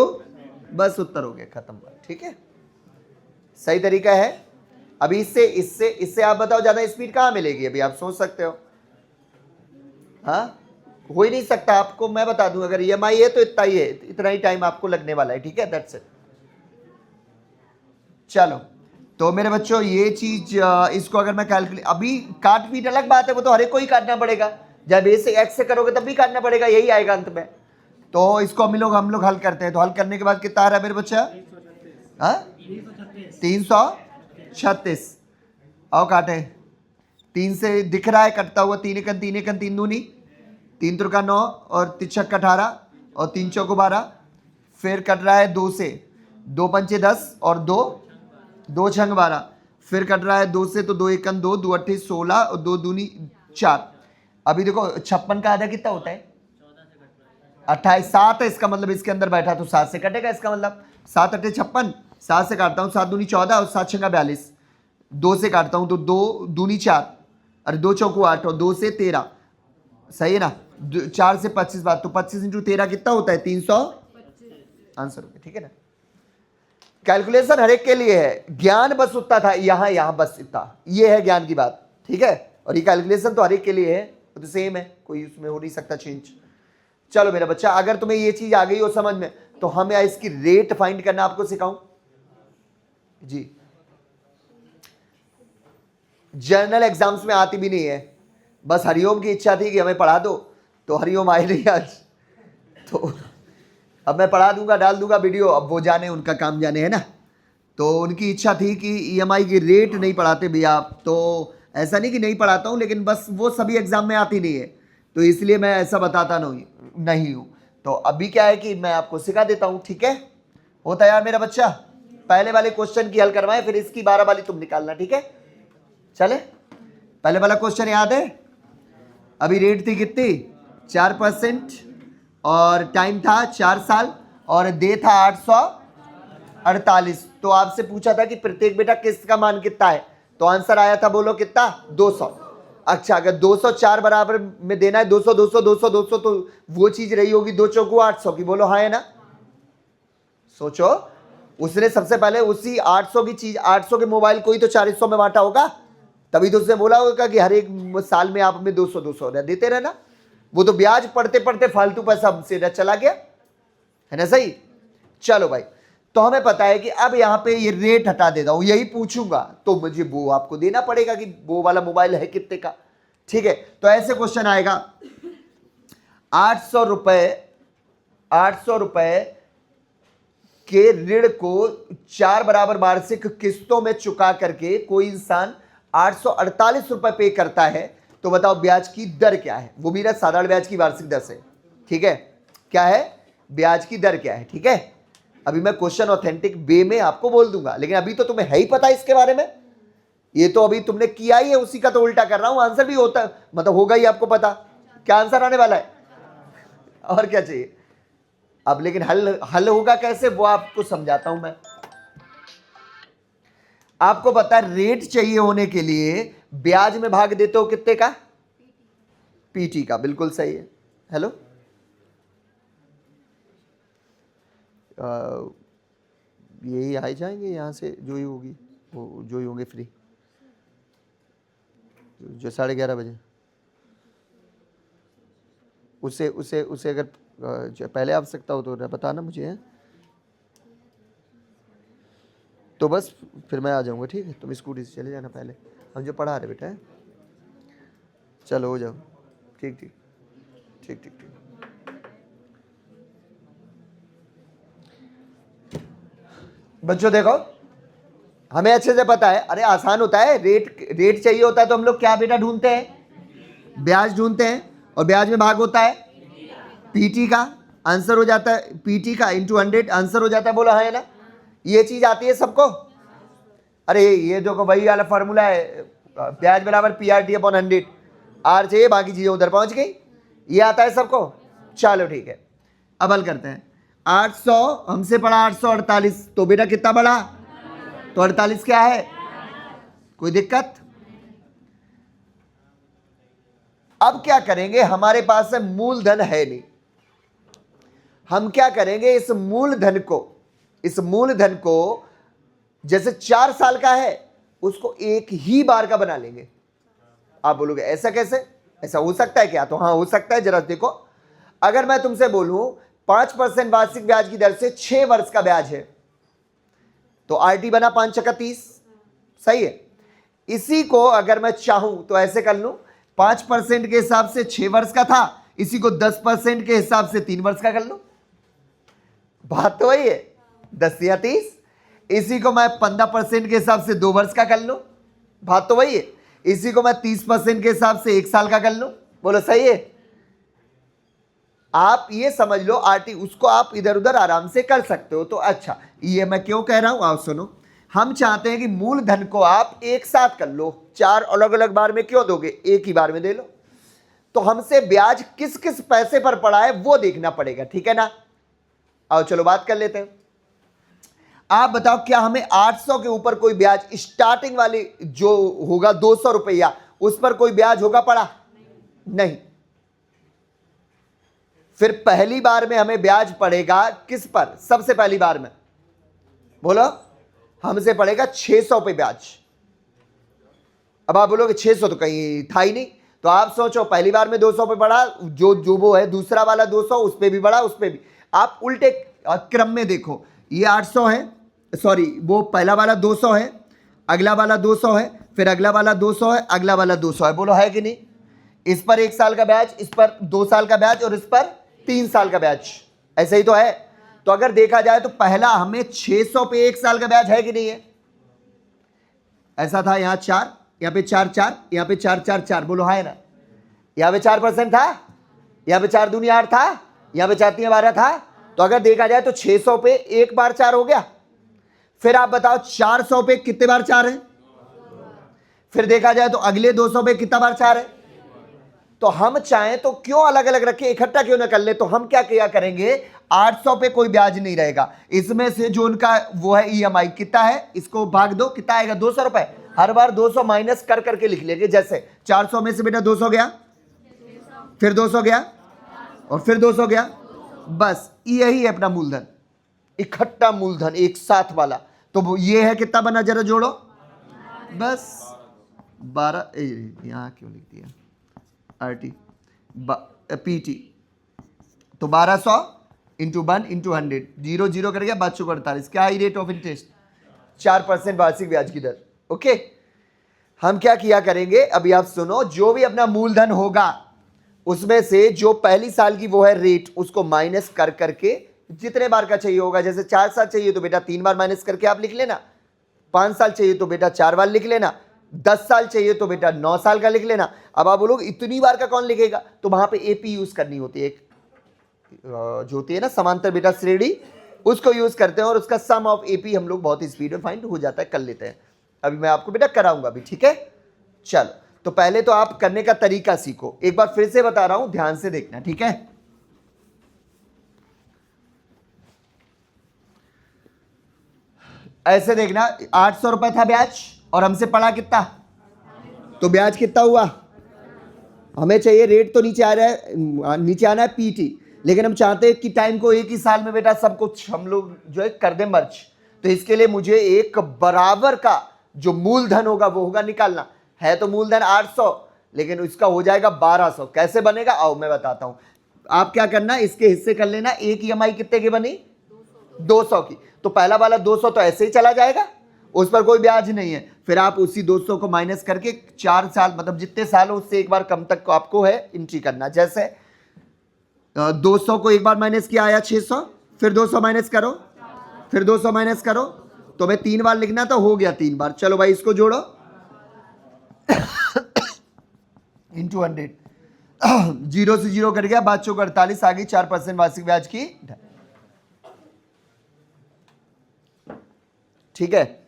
बस उत्तर हो गया, खत्म बात। ठीक है, सही तरीका है। अभी इससे इससे इससे आप बताओ ज्यादा स्पीड कहाँ मिलेगी, अभी आप सोच सकते हो। हाँ, हो ही नहीं सकता। आपको मैं बता दूं, अगर EMI है तो इतना ही है, इतना ही टाइम आपको लगने वाला है। ठीक है, दैट्स इट। चलो, तो मेरे बच्चों ये चीज इसको अगर मैं कैलकुलेट, अभी काट पीट अलग बात है, वो तो हर एक को ही काटना पड़ेगा। जब बेसिक एक्स से करोगे तब भी काटना पड़ेगा, यही आएगा अंत में। तो इसको हम लोग हल करते हैं। तो हल करने के बाद कितना आ रहा है मेरे बच्चा, 336। आओ काटे। 3 से दिख रहा है कटता हुआ, 3 एकन 3 एकन 3 दूनी, 3 त्रिका 9 और 3 छक्का 18 और 3 चौको 12। फिर कट रहा है 2 से, 2 पंचे 10 और 2 छंग 12। फिर कट रहा है 2 से, तो 2 एकन 2, 2 अट्ठे 16 और 2 दूनी 4। अभी देखो 56 का आधा कितना होता है, 28। 7 है इसका मतलब, इसके अंदर बैठा तो 7 से कटेगा इसका मतलब। 7 अट्ठे 56, 7 से काटता हूँ, 7 दूनी 14 और 7 छंगा 42। 2 से काटता हूँ तो 2 दूनी 4, अरे 2 चौको 8 और 2 से 13। सही है ना, 4 से 25 बात, तो 25 इंटू 13 कितना होता है, 300। आंसर हो गया। ठीक है ना, कैलकुलेशन हर एक के लिए है, ज्ञान बस उतना था, यहाँ बस इतना, ये है ज्ञान की बात। ठीक है, और ये कैलकुलेशन तो हर एक के लिए है, तो सेम है, कोई उसमें हो नहीं सकता चेंज। चलो मेरा बच्चा, अगर तुम्हें ये चीज आ गई हो समझ में, तो हम या इसकी रेट फाइंड करना आपको सिखाऊं जी। जर्नल एग्जाम्स में आती भी नहीं है, बस हरिओम की इच्छा थी कि हमें पढ़ा दो, तो हरिओम आए नहीं आज। तो अब मैं पढ़ा दूंगा, डाल दूंगा वीडियो, अब वो जाने, उनका काम जाने, है ना। तो उनकी इच्छा थी कि EMI की रेट नहीं पढ़ाते भैया आप, तो ऐसा नहीं कि नहीं पढ़ाता हूँ, लेकिन बस वो सभी एग्जाम में आती नहीं है, तो इसलिए मैं ऐसा बताता नहीं हूँ। तो अभी क्या है कि मैं आपको सिखा देता हूँ। ठीक है, होता है यार मेरा बच्चा, पहले वाले क्वेश्चन की हल करवाएं, फिर इसकी 12 वाली तुम निकालना। ठीक है, चले। पहले वाला क्वेश्चन याद है, अभी रेट थी कितनी, 4% और टाइम था 4 साल और दे था 848। तो आपसे पूछा था कि प्रत्येक बेटा किस्त का मान कितना है, तो आंसर आया था, बोलो कितना, 200। अच्छा, अगर 204 बराबर में देना है, 200 200 200 200, तो वो चीज रही होगी 2 चौको 800 की, बोलो हाँ है ना। सोचो, उसने सबसे पहले उसी 800 की चीज, 800 के मोबाइल को ही तो 400 में बांटा होगा, तभी तो उसने बोला होगा कि हर एक साल में आप हमें 200 200 देते रहना। वो तो ब्याज पढ़ते पढ़ते फालतू पैसा हमसे चला गया, है ना। सही। चलो भाई, तो हमें पता है कि अब यहां पे ये रेट हटा देता हूं, यही पूछूंगा तो मुझे वो आपको देना पड़ेगा कि वो वाला मोबाइल है कितने का। ठीक है, तो ऐसे क्वेश्चन आएगा, 800 रुपए के ऋण को 4 बराबर वार्षिक किस्तों में चुका करके कोई इंसान 848 रुपए पे करता है, तो बताओ ब्याज की दर क्या है। वो भी ना साधारण ब्याज की वार्षिक दर से। ठीक है, क्या है, ब्याज की दर क्या है। ठीक है, अभी मैं क्वेश्चन ऑथेंटिक वे में आपको बोल दूंगा, लेकिन अभी तो तुम्हें है ही पता इसके बारे में, ये तो अभी तुमने किया ही है, उसी का तो उल्टा कर रहा हूं, आंसर भी होता मतलब होगा ही आपको पता क्या आंसर आने वाला है, और क्या चाहिए अब। लेकिन हल होगा कैसे, वो आपको समझाता हूं मैं। आपको पता है रेट चाहिए होने के लिए ब्याज में भाग देते हो कितने का, PT का, बिल्कुल सही है। हेलो, यही आ जाएंगे यहाँ से, जो ही होगी वो, जो ही होंगे फ्री, जो 11:30 बजे। उसे उसे उसे अगर पहले आवश्यकता हो तो बताना मुझे, है तो बस फिर मैं आ जाऊँगा। ठीक है, तुम स्कूटी से चले जाना, पहले हम जो पढ़ा रहे बेटा है। चलो हो जाओ, ठीक ठीक ठीक ठीक ठीक। बच्चों देखो, हमें अच्छे से पता है, अरे आसान होता है, रेट चाहिए होता है तो हम लोग क्या बेटा ढूंढते हैं, ब्याज ढूंढते हैं, और ब्याज में भाग होता है पीटी का, आंसर हो जाता है पीटी का इंटू 100, आंसर हो जाता है, बोला है ना, ये चीज आती है सबको। अरे ये जो वही वाला फॉर्मूला है, ब्याज बराबर PRT अपॉन 100, आर चाहिए, बाकी चीजें उधर पहुंच गई, ये आता है सबको। चलो ठीक है, अब हल करते हैं। 800 हमसे पड़ा 848, तो बेटा कितना बढ़ा, तो 48 क्या है, कोई दिक्कत। अब क्या करेंगे, हमारे पास मूलधन है नहीं, हम क्या करेंगे, इस मूलधन को जैसे 4 साल का है उसको एक ही बार का बना लेंगे। आप बोलोगे ऐसा कैसे, ऐसा हो सकता है क्या, तो हाँ हो सकता है। जरा देखो, अगर मैं तुमसे बोलूं 5% वार्षिक ब्याज की दर से 6 वर्ष का ब्याज है, तो RT बना 5 × 30, सही है। इसी को अगर मैं चाहूं तो ऐसे कर लूं, 5% के हिसाब से 6 वर्ष का था, इसी को 10% के हिसाब से 3 वर्ष का कर लूं, बात तो वही है, 10 या 30। इसी को मैं 15% के हिसाब से 2 वर्ष का कर लूं, बात तो वही है। इसी को मैं 30% के हिसाब से 1 साल का कर लूं, बोलो सही है। आप ये समझ लो RT, उसको आप इधर उधर आराम से कर सकते हो। तो अच्छा, ये मैं क्यों कह रहा हूं, आप सुनो। हम चाहते हैं कि मूलधन को आप एक साथ कर लो, 4 अलग अलग बार में क्यों दोगे, एक ही बार में दे लो। तो हमसे ब्याज किस किस पैसे पर पड़ा है वो देखना पड़ेगा, ठीक है ना। आओ चलो बात कर लेते हैं। आप बताओ, क्या हमें 800 के ऊपर कोई ब्याज, स्टार्टिंग वाली जो होगा 200 रुपया, उस पर कोई ब्याज होगा पड़ा, नहीं। फिर पहली बार में हमें ब्याज पड़ेगा किस पर, सबसे पहली बार में बोलो, हमसे पड़ेगा 600 पे ब्याज। अब आप बोलोगे 600 तो कहीं था ही नहीं, तो आप सोचो पहली बार में 200 पे पड़ा, जो वो है दूसरा वाला 200 उस पे भी बढ़ा, उस पे भी। आप उल्टे क्रम में देखो, ये 800 है, सॉरी वो पहला वाला 200 है, अगला वाला 200 है, फिर अगला वाला 200 है, अगला वाला 200 है, बोलो है कि नहीं। इस पर 1 साल का ब्याज, इस पर 2 साल का ब्याज, और इस पर 3 साल का ब्याज, ऐसे ही तो है। तो अगर देखा जाए तो पहला हमें 600 पे 1 साल का ब्याज है कि नहीं है, ऐसा था। यहां 4, यहां पे 4 4, यहां पे 4 4 4, बोलो है ना। यहां पे 4% था, यहां पे 4 दूनी 8 था, यहां पे 4 3 12 था। तो अगर देखा जाए तो 600 पे एक बार 4 हो गया। फिर आप बताओ 400 पे कितने बार 4 है, फिर देखा जाए तो अगले 200 पे कितना बार 4 है। तो हम चाहें तो क्यों अलग अलग रखे, इकट्ठा क्यों ना कर ले। तो हम क्या किया करेंगे, 800 पे कोई ब्याज नहीं रहेगा, इसमें से जो उनका वो है EMI कितना है, इसको भाग दो, कितना आएगा 200 रुपए। हर बार 200 माइनस कर करके लिख लेंगे। जैसे 400 में से बेटा 200 गया, फिर 200 गया, और फिर 200 गया, बस यही है अपना मूलधन, इकट्ठा मूलधन एक साथ वाला। तो ये है कितना बना, जरा जोड़ो, बस 12, यहां क्यों लिख दिया RT PT, तो 1200 इंटू 1 इंटू 100, 0 0 कर गया, बच्चों को 48। क्या है रेट ऑफ इंटरेस्ट, 4% वार्षिक ब्याज की दर। ओके, हम क्या किया करेंगे, अभी आप सुनो, जो भी अपना मूलधन होगा उसमें से जो पहली साल की वो है रेट, उसको माइनस कर करके जितने बार का चाहिए होगा, जैसे 4 साल चाहिए तो बेटा 3 बार माइनस करके आप लिख लेना, 5 साल चाहिए तो बेटा 4 बार लिख लेना, 10 साल चाहिए तो बेटा 9 साल का लिख लेना। अब आप बोलोगे इतनी बार का कौन लिखेगा, तो वहां पे AP यूज करनी होती है, एक जो होती है ना समांतर बेटा श्रेणी, उसको यूज करते हैं, और उसका सम ऑफ AP हम लोग बहुत ही स्पीड में फाइंड हो जाता है, कर लेते हैं। अभी मैं आपको बेटा कराऊंगा अभी, ठीक है। चलो, तो पहले तो आप करने का तरीका सीखो, एक बार फिर से बता रहा हूं, ध्यान से देखना, ठीक है। ऐसे देखना, 800 रुपए था ब्याज, और हमसे पड़ा कितना, तो ब्याज कितना हुआ, हमें चाहिए रेट तो नीचे आ रहा है, नीचे आना है PT, लेकिन हम चाहते हैं कि टाइम को एक ही साल में बेटा सब कुछ हम लोग जो है कर दें मर्ज। तो इसके लिए मुझे एक बराबर का जो मूलधन होगा वो होगा निकालना है। तो मूलधन 800, लेकिन इसका हो जाएगा 1200। कैसे बनेगा, आओ मैं बताता हूं। आप क्या करना, इसके हिस्से कर लेना। एक EMI कितने की बनी, 200 की, तो पहला वाला 200 तो ऐसे ही चला जाएगा, उस पर कोई ब्याज नहीं है। फिर आप उसी 200 को माइनस करके 4 साल, मतलब जितने साल हो उससे एक बार कम तक को आपको है एंट्री करना। जैसे 200 को एक बार माइनस किया, आया 600, फिर 200 माइनस करो, फिर 200 माइनस करो, तो मैं 3 बार लिखना था, हो गया 3 बार। चलो भाई इसको जोड़ो इंटू 100, 0 से 0 कट गया, 5 चौक 48, आ गई 4% वार्षिक ब्याज की। ठीक है,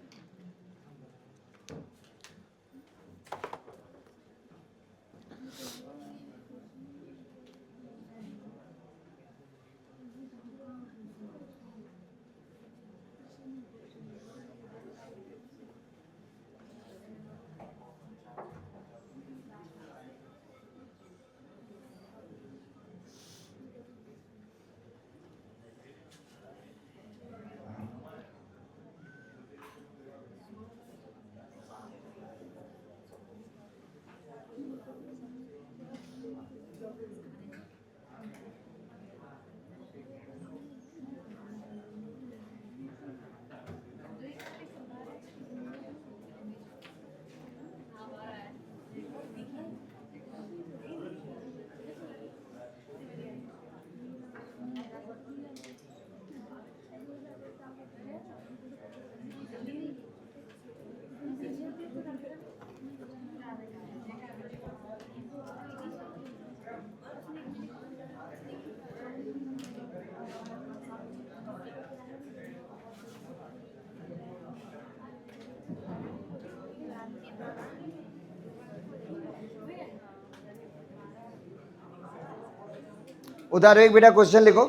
उधर एक बेटा क्वेश्चन लिखो।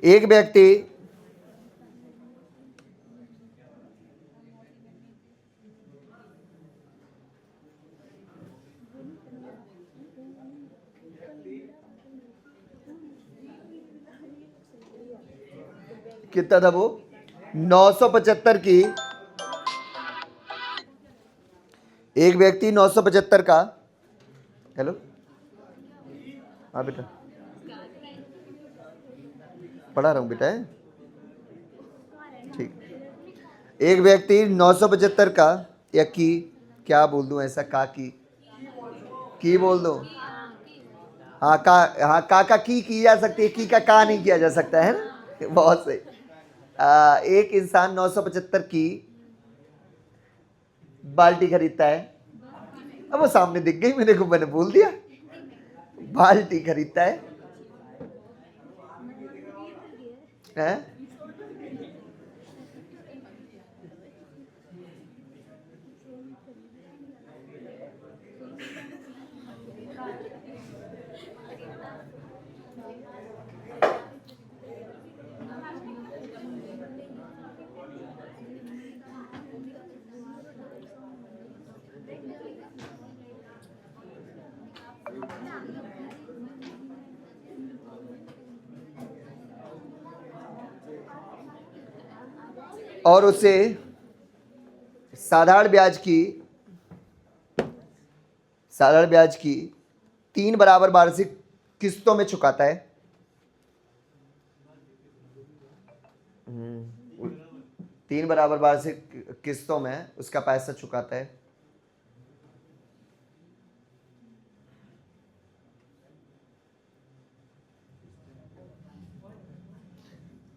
एक व्यक्ति कितना था वो 975 की, एक व्यक्ति 975 का, हेलो हाँ बेटा पढ़ा रहा हूँ बेटा, है ठीक। एक व्यक्ति 975 का या की, क्या बोल दूं ऐसा, की बोल दो, हाँ का की जा सकती है, की का नहीं किया जा सकता है ना, बहुत सही। एक इंसान 975 की बाल्टी खरीदता है, अब वो सामने दिख गई मेरे को, मैंने बोल दिया, बाल्टी खरीदता है? और उसे साधारण ब्याज की 3 बराबर वार्षिक किस्तों में चुकाता है। 3 बराबर वार्षिक किस्तों में उसका पैसा चुकाता है।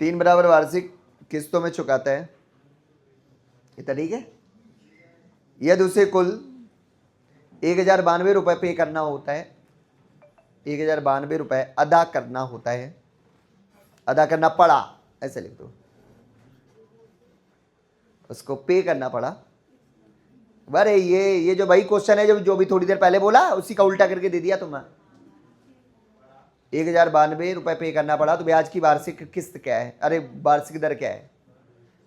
तीन बराबर वार्षिक किस्तों में चुकाता है, इतना ठीक है। यदि उसे कुल 1092 रुपये पे करना होता है, 1092 रुपये अदा करना होता है, अदा करना पड़ा, ऐसे लिख दो, उसको पे करना पड़ा। अरे ये जो भाई क्वेश्चन है, जो भी थोड़ी देर पहले बोला उसी का उल्टा करके दे दिया तुम्हें। 1092 रुपये पे करना पड़ा, तो ब्याज की वार्षिक किस्त क्या है, अरे वार्षिक दर क्या है,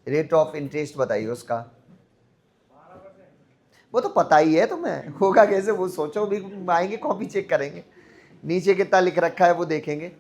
रेट ऑफ इंटरेस्ट बताइए उसका। वो तो पता ही है तुम्हें, होगा कैसे, वो सोचो भी, आएंगे कॉपी चेक करेंगे, नीचे कितना लिख रखा है वो देखेंगे।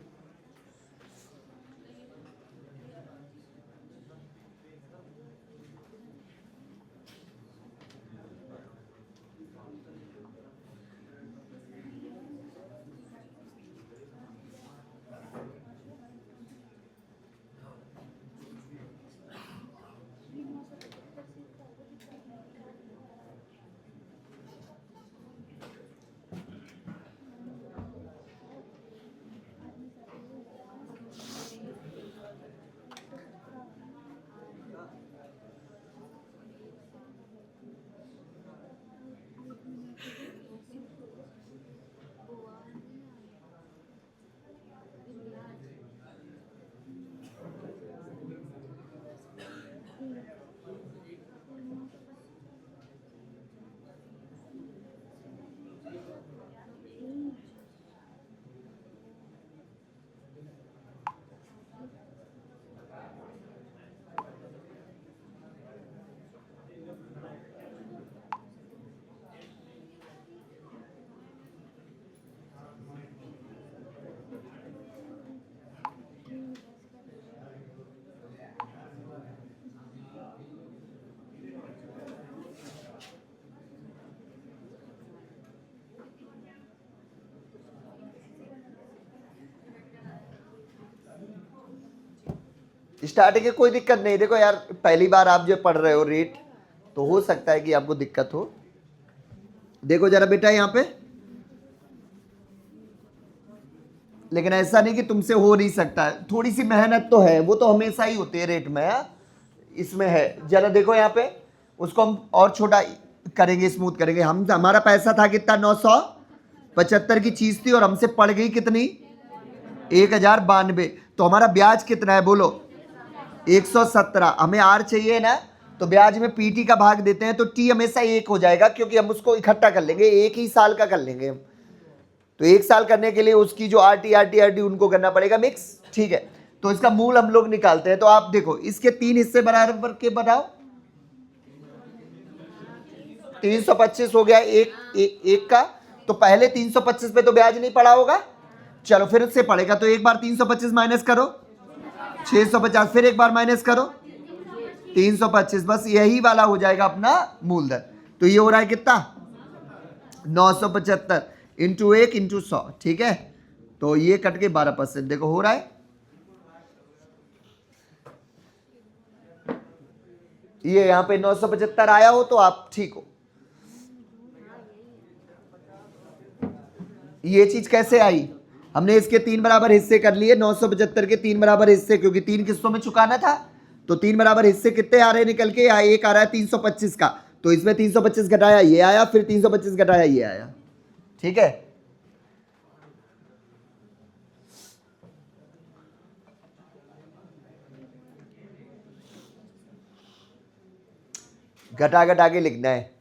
स्टार्टिंग की कोई दिक्कत नहीं। देखो यार, पहली बार आप जो पढ़ रहे हो रेट, तो हो सकता है कि आपको दिक्कत हो। देखो जरा बेटा यहाँ पे, लेकिन ऐसा नहीं कि तुमसे हो नहीं सकता है, थोड़ी सी मेहनत तो है, वो तो हमेशा ही होती है रेट में। इसमें है, जरा देखो यहाँ पे, उसको हम और छोटा करेंगे, स्मूथ करेंगे। हम, हमारा पैसा था कितना, 975 की चीज थी, और हमसे पड़ गई कितनी, 1092। तो हमारा ब्याज कितना है बोलो, 117। हमें आर चाहिए ना, तो ब्याज में पीटी का भाग देते हैं, तो टी हमेशा 1 हो जाएगा, क्योंकि हम उसको इकट्ठा कर लेंगे, एक ही साल का कर लेंगे हम। तो 1 साल करने के लिए उसकी जो आर टी उनको करना पड़ेगा मिक्स, ठीक है। तो इसका मूल हम लोग निकालते हैं। तो आप देखो, इसके 3 हिस्से बराबर के बनाओ, 325 हो गया एक का। तो पहले 325 पे तो ब्याज नहीं पड़ा होगा, चलो फिर उससे पड़ेगा। तो एक बार 325 माइनस करो, 650, फिर एक बार माइनस करो 325, बस यही वाला हो जाएगा अपना मूलधन। तो ये हो रहा है कितना, 975 इंटू 1 इंटू 100, ठीक है। तो ये कट के 12%, देखो हो रहा है। ये यहां पे 975 आया हो तो आप ठीक हो। ये चीज कैसे आई, हमने इसके 3 बराबर हिस्से कर लिए, 975 के 3 बराबर हिस्से, क्योंकि 3 किस्तों में चुकाना था। तो 3 बराबर हिस्से कितने आ रहे हैं निकल के, या एक आ रहा है 325 का, तो इसमें 325 घटाया ये आया, फिर 325 घटाया ये आया, ठीक है। घटा घटा के लिखना है।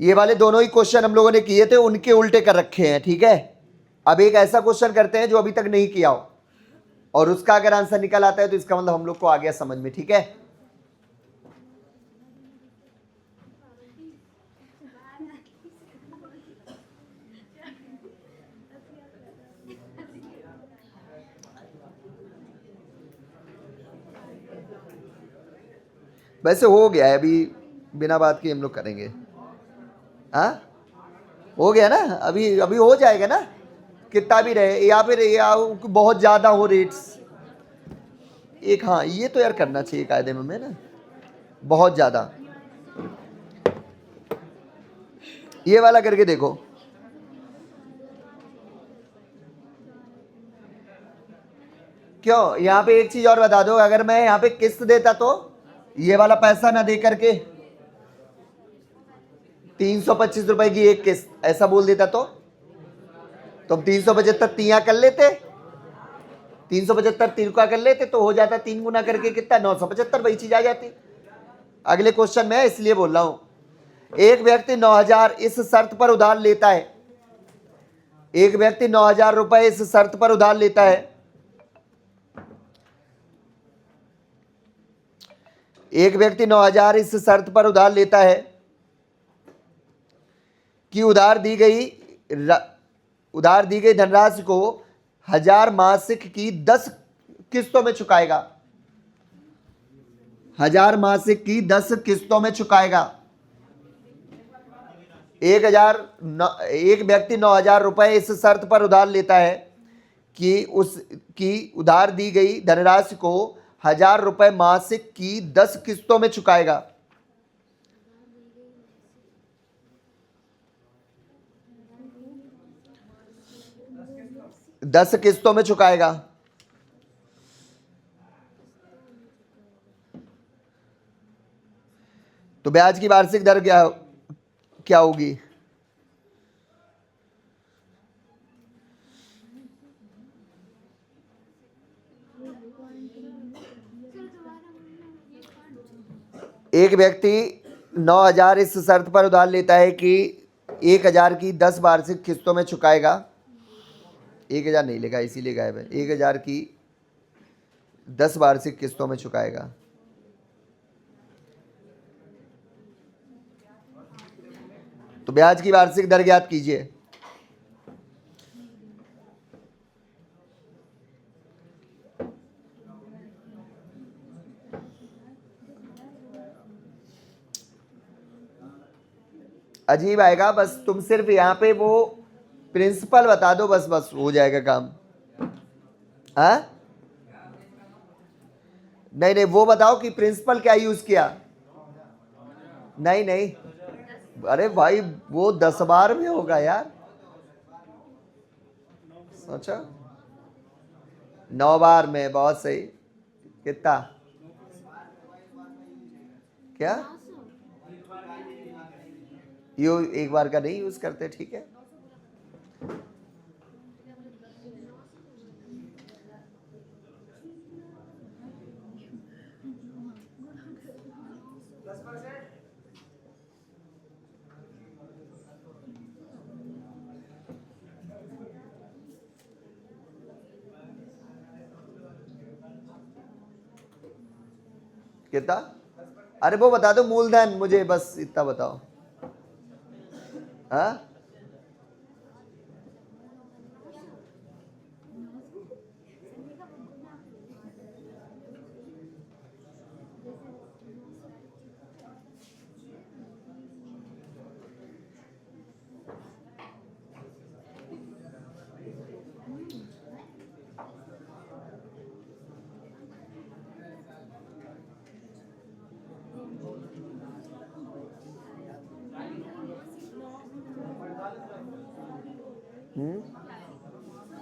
ये वाले दोनों ही क्वेश्चन हम लोगों ने किए थे, उनके उल्टे कर रखे हैं, ठीक है। अब एक ऐसा क्वेश्चन करते हैं जो अभी तक नहीं किया हो, और उसका अगर आंसर निकल आता है तो इसका मतलब हम लोग को आ गया समझ में, ठीक है। वैसे हो गया है, अभी बिना बात के हम लोग करेंगे। हाँ हो गया ना, अभी अभी हो जाएगा ना, कितना भी रहे, या फिर या बहुत ज्यादा हो रेट्स एक। हाँ ये तो यार करना चाहिए कायदे में ना, बहुत ज्यादा। ये वाला करके देखो, क्यों। यहाँ पे एक चीज और बता दो, अगर मैं यहाँ पे किस्त देता तो ये वाला पैसा ना दे करके 325 रुपए की एक किस्त ऐसा बोल देता तो हम 375 तिया कर लेते, 375 3 का कर लेते, तो हो जाता 3 गुना करके कितना, 975, वही चीज आ जाती। अगले क्वेश्चन में इसलिए बोल रहा हूं, एक व्यक्ति 9000 इस शर्त पर उधार लेता है, एक व्यक्ति 9000 रुपए इस शर्त पर उधार लेता है, एक व्यक्ति 9000 इस शर्त पर उधार लेता है कि उधार दी गई धनराशि को 1000 मासिक की 10 किस्तों में चुकाएगा, 1000 मासिक की 10 किस्तों में चुकाएगा। एक व्यक्ति 9000 रुपए इस शर्त पर उधार लेता है कि उसकी उधार दी गई धनराशि को 1000 रुपए मासिक की 10 किस्तों में चुकाएगा। दस किस्तों में चुकाएगा। तो ब्याज की वार्षिक दर क्या होगी, एक व्यक्ति 9000 इस शर्त पर उधार लेता है कि 1000 की 10 वार्षिक किस्तों में चुकाएगा। 1000 नहीं लेगा इसीलिए गायब है, 1000 की 10 वार्षिक किस्तों में चुकाएगा। तो ब्याज की वार्षिक दर ज्ञात कीजिए। अजीब आएगा, बस तुम सिर्फ यहाँ पे वो प्रिंसिपल बता दो, बस बस हो जाएगा काम। हाँ नहीं नहीं, वो बताओ कि प्रिंसिपल क्या यूज किया। नहीं नहीं, अरे भाई वो 10 बार में होगा यार, सोचो 9 बार में, बहुत सही। कितना, क्या यू एक बार का नहीं यूज करते, ठीक है। कितना, अरे वो बता दो मूलधन, मुझे बस इतना बताओ। हाँ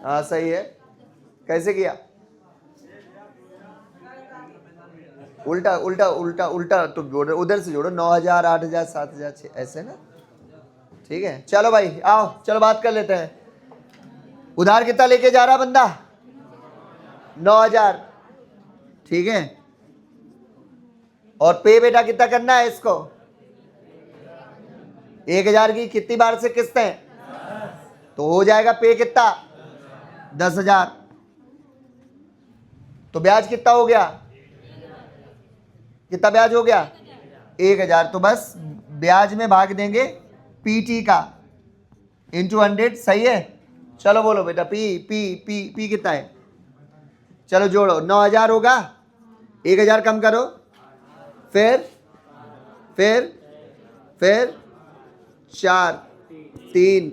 हाँ सही है। कैसे किया, उल्टा उल्टा उल्टा उल्टा, तो जोड़ो उधर से जोड़ो, 9,000 8,000 7,000 ऐसे ना, ठीक है। चलो भाई आओ, चलो बात कर लेते हैं। उधार कितना लेके जा रहा बंदा, 9,000, ठीक है। और पे बेटा कितना करना है इसको, 1,000 की कितनी बार से किस्तें, तो हो जाएगा पे कितना 10,000। तो ब्याज कितना हो गया, कितना ब्याज हो गया 1,000। तो बस ब्याज में भाग देंगे पीटी का इंटू 100, सही है। चलो बोलो बेटा, पी पी पी पी कितना है, चलो जोड़ो, 9,000 होगा, 1,000 कम करो, फिर 4 3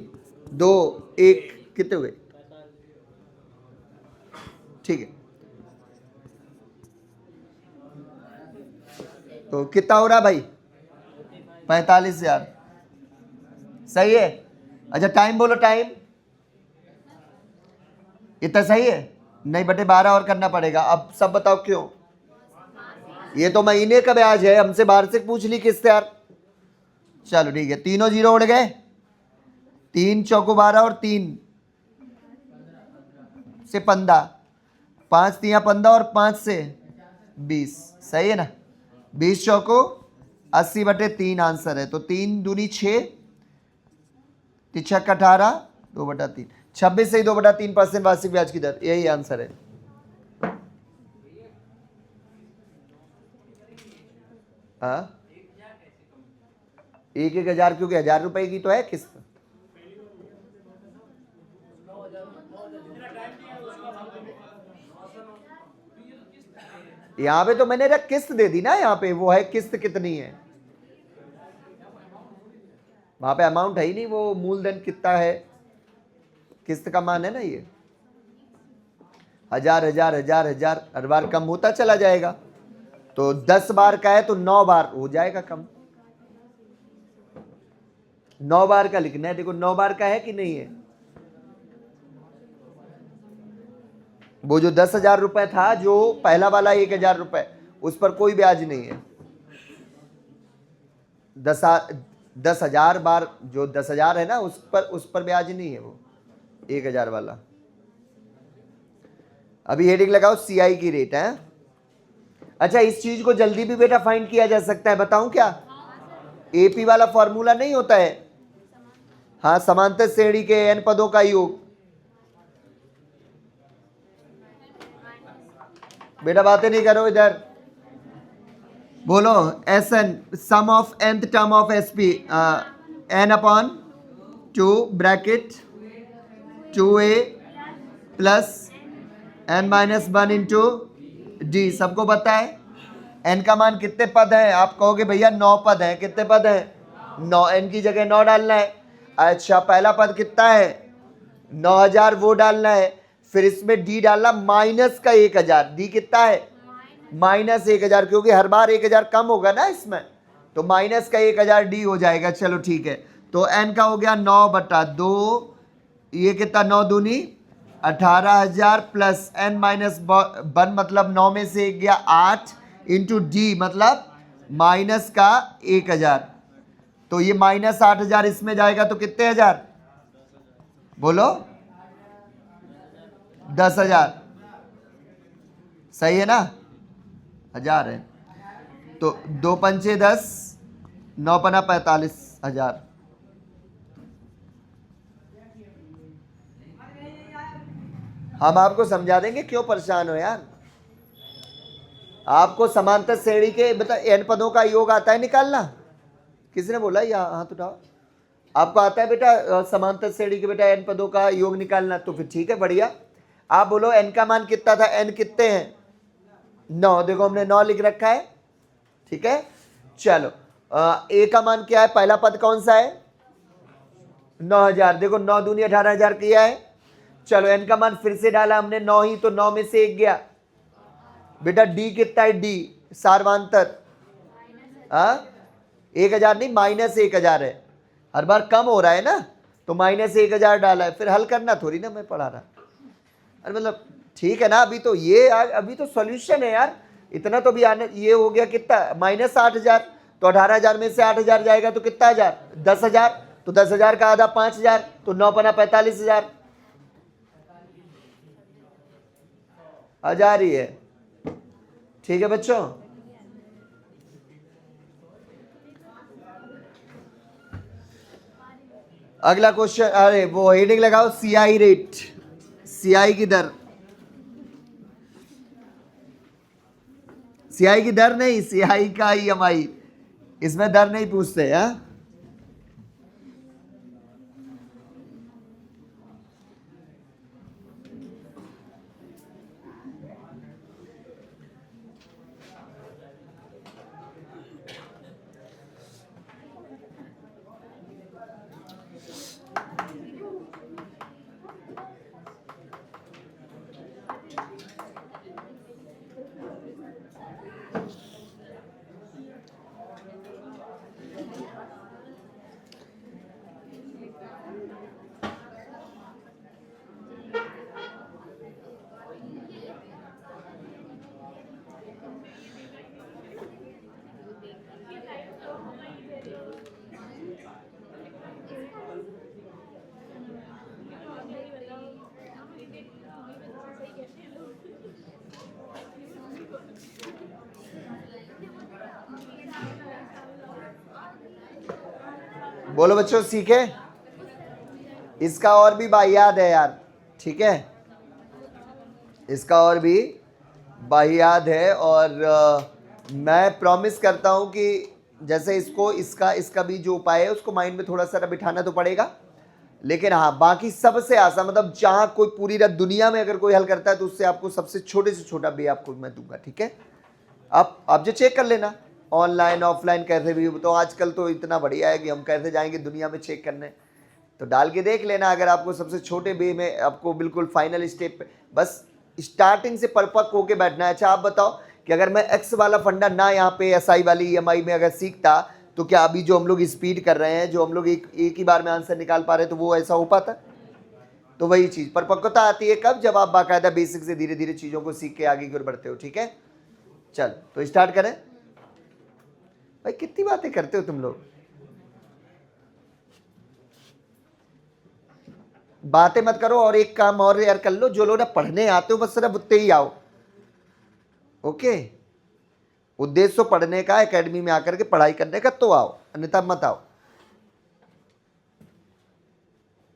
2 1, कितने हुए, ठीक है। तो कितना हो रहा भाई, 45,000, सही है। अच्छा टाइम बोलो, टाइम इतना सही है, नहीं बटे 12 और करना पड़ेगा। अब सब बताओ क्यों, ये तो महीने का ब्याज है, हमसे वार्षिक पूछ ली किस्त यार। चलो ठीक है, तीनों जीरो उड़ गए, 3 चौको 12 और 3 से 15, 5 तिया 15 और 5 से 20, सही है ना। 20 चौको 80/3 आंसर है। तो 3 दूनी 6, 6 18, 2/3, 26 से ही 2/3% वार्षिक ब्याज की दर, यही आंसर है। हाँ 1,000 क्योंकि 1,000 रुपए की तो है किस्त। यहाँ पे तो मैंने किस्त दे दी ना, यहाँ पे वो है किस्त कितनी है, वहां पे अमाउंट है ही नहीं, वो मूलधन कितना है, किस्त का मान है ना ये। 1,000 1,000 1,000 1,000 हर बार कम होता चला जाएगा। तो 10 बार का है तो 9 बार हो जाएगा कम, 9 बार का लिखना है। देखो 9 बार का है कि नहीं है। वो जो 10,000 रुपए था, जो पहला वाला 1,000 रुपए, उस पर कोई ब्याज नहीं है। 10,000 बार जो 10,000 है ना, उस पर ब्याज नहीं है वो 1,000 वाला। अभी हेडिंग लगाओ सीआई की रेट है। अच्छा इस चीज को जल्दी भी बेटा फाइंड किया जा सकता है, बताऊं क्या, एपी वाला फॉर्मूला नहीं होता है, हाँ समांतर श्रेणी के एन पदों का योग। बेटा बातें नहीं करो इधर, बोलो S N sum of nth term of SP n/2 bracket 2a plus n-1 into D. सबको पता है n का मान कितने पद हैं, आप कहोगे भैया 9 पद हैं, कितने पद हैं 9, n की जगह 9 डालना है। अच्छा पहला पद कितना है 9,000, वो डालना है। फिर इसमें डी डालना माइनस का 1000। डी कितना है? माइनस 1000, क्योंकि हर बार 1000 कम होगा ना इसमें, तो माइनस का 1000 डी हो जाएगा। चलो ठीक है, तो एन का हो गया 9/2, ये कितना 9 दूनी 18,000 प्लस एन माइनस 1 मतलब 9 में से 1 गया 8 इंटू डी मतलब माइनस का 1000। तो ये माइनस 8,000 इसमें जाएगा तो कितने हजार? बोलो 10,000। सही है ना? 1000 है तो 2 पंचे 10, 9 पना 45,000। हम आपको समझा देंगे, क्यों परेशान हो यार। आपको समांतर श्रेणी के मतलब एन पदों का योग आता है निकालना? किसने बोला? या हाथ उठाओ। आपको आता है बेटा समांतर श्रेणी के बेटा एन पदों का योग निकालना? तो फिर ठीक है, बढ़िया। आप बोलो एन का मान कितना था? एन कितने हैं? 9। देखो हमने 9 लिख रखा है, ठीक है। चलो ए का मान क्या है? पहला पद कौन सा है? 9,000। देखो 9 दूनी 18,000 किया है। चलो एन का मान फिर से डाला हमने 9 ही, तो 9 में से 1 गया। बेटा डी कितना है? डी सार्वांतर 1000 नहीं, माइनस 1000 है। हर बार कम हो रहा है ना, तो माइनस 1000 डाला है। फिर हल करना थोड़ी ना मैं पढ़ा रहा। अरे मतलब ठीक है ना, अभी तो ये अभी तो सॉल्यूशन है यार, इतना तो भी आने। ये हो गया कितना? माइनस 8,000। तो 18,000 में से 8,000 जाएगा तो कितना हजार? 10,000। तो 10,000 का आधा 5,000, तो 9 पना 45,000 हजार ही है। ठीक है बच्चों, अगला क्वेश्चन। अरे वो हेडिंग लगाओ, सीआई रेट, सीआई की दर। सीआई की दर नहीं, सीआई का ईएमआई, इसमें दर नहीं पूछते हैं। बोलो बच्चों, सीखे? इसका और भी बाहियात है यार, ठीक है, इसका और भी बाहियात है। और मैं प्रॉमिस करता हूं कि जैसे इसको इसका भी जो उपाय है उसको माइंड में थोड़ा सा बिठाना तो पड़ेगा, लेकिन हाँ बाकी सबसे आसान, मतलब जहां कोई पूरी रात दुनिया में अगर कोई हल करता है तो उससे आपको सबसे छोटे से छोटा बे आपको मैं दूंगा, ठीक है। आप जो चेक कर लेना ऑनलाइन ऑफलाइन कैसे भी, तो आजकल तो इतना बढ़िया है कि हम कैसे जाएंगे दुनिया में चेक करने, तो डाल के देख लेना। अगर आपको सबसे छोटे बे में आपको बिल्कुल फाइनल स्टेप पे बस स्टार्टिंग से परिपक्व होके बैठना है। अच्छा आप बताओ कि अगर मैं एक्स वाला फंडा ना यहाँ पे एसआई वाली ईएमआई में अगर सीखता, तो क्या अभी जो हम लोग स्पीड कर रहे हैं, जो हम लोग एक ही बार में आंसर निकाल पा रहे हैं, तो वो ऐसा हो पाता? तो वही चीज़ परिपक्वता आती है कब? जब आप बाकायदा बेसिक से धीरे धीरे चीज़ों को सीख के आगे की ओर बढ़ते हो, ठीक है। चल तो स्टार्ट करें। भाई कितनी बातें करते हो तुम लोग, बातें मत करो। और एक काम और यार कर लो, जो लोग ना पढ़ने आते हो बस सिर्फ उतने ही आओ, ओके। उद्देश्य पढ़ने का, एकेडमी में आकर के पढ़ाई करने का, तो आओ, अन्यथा मत आओ।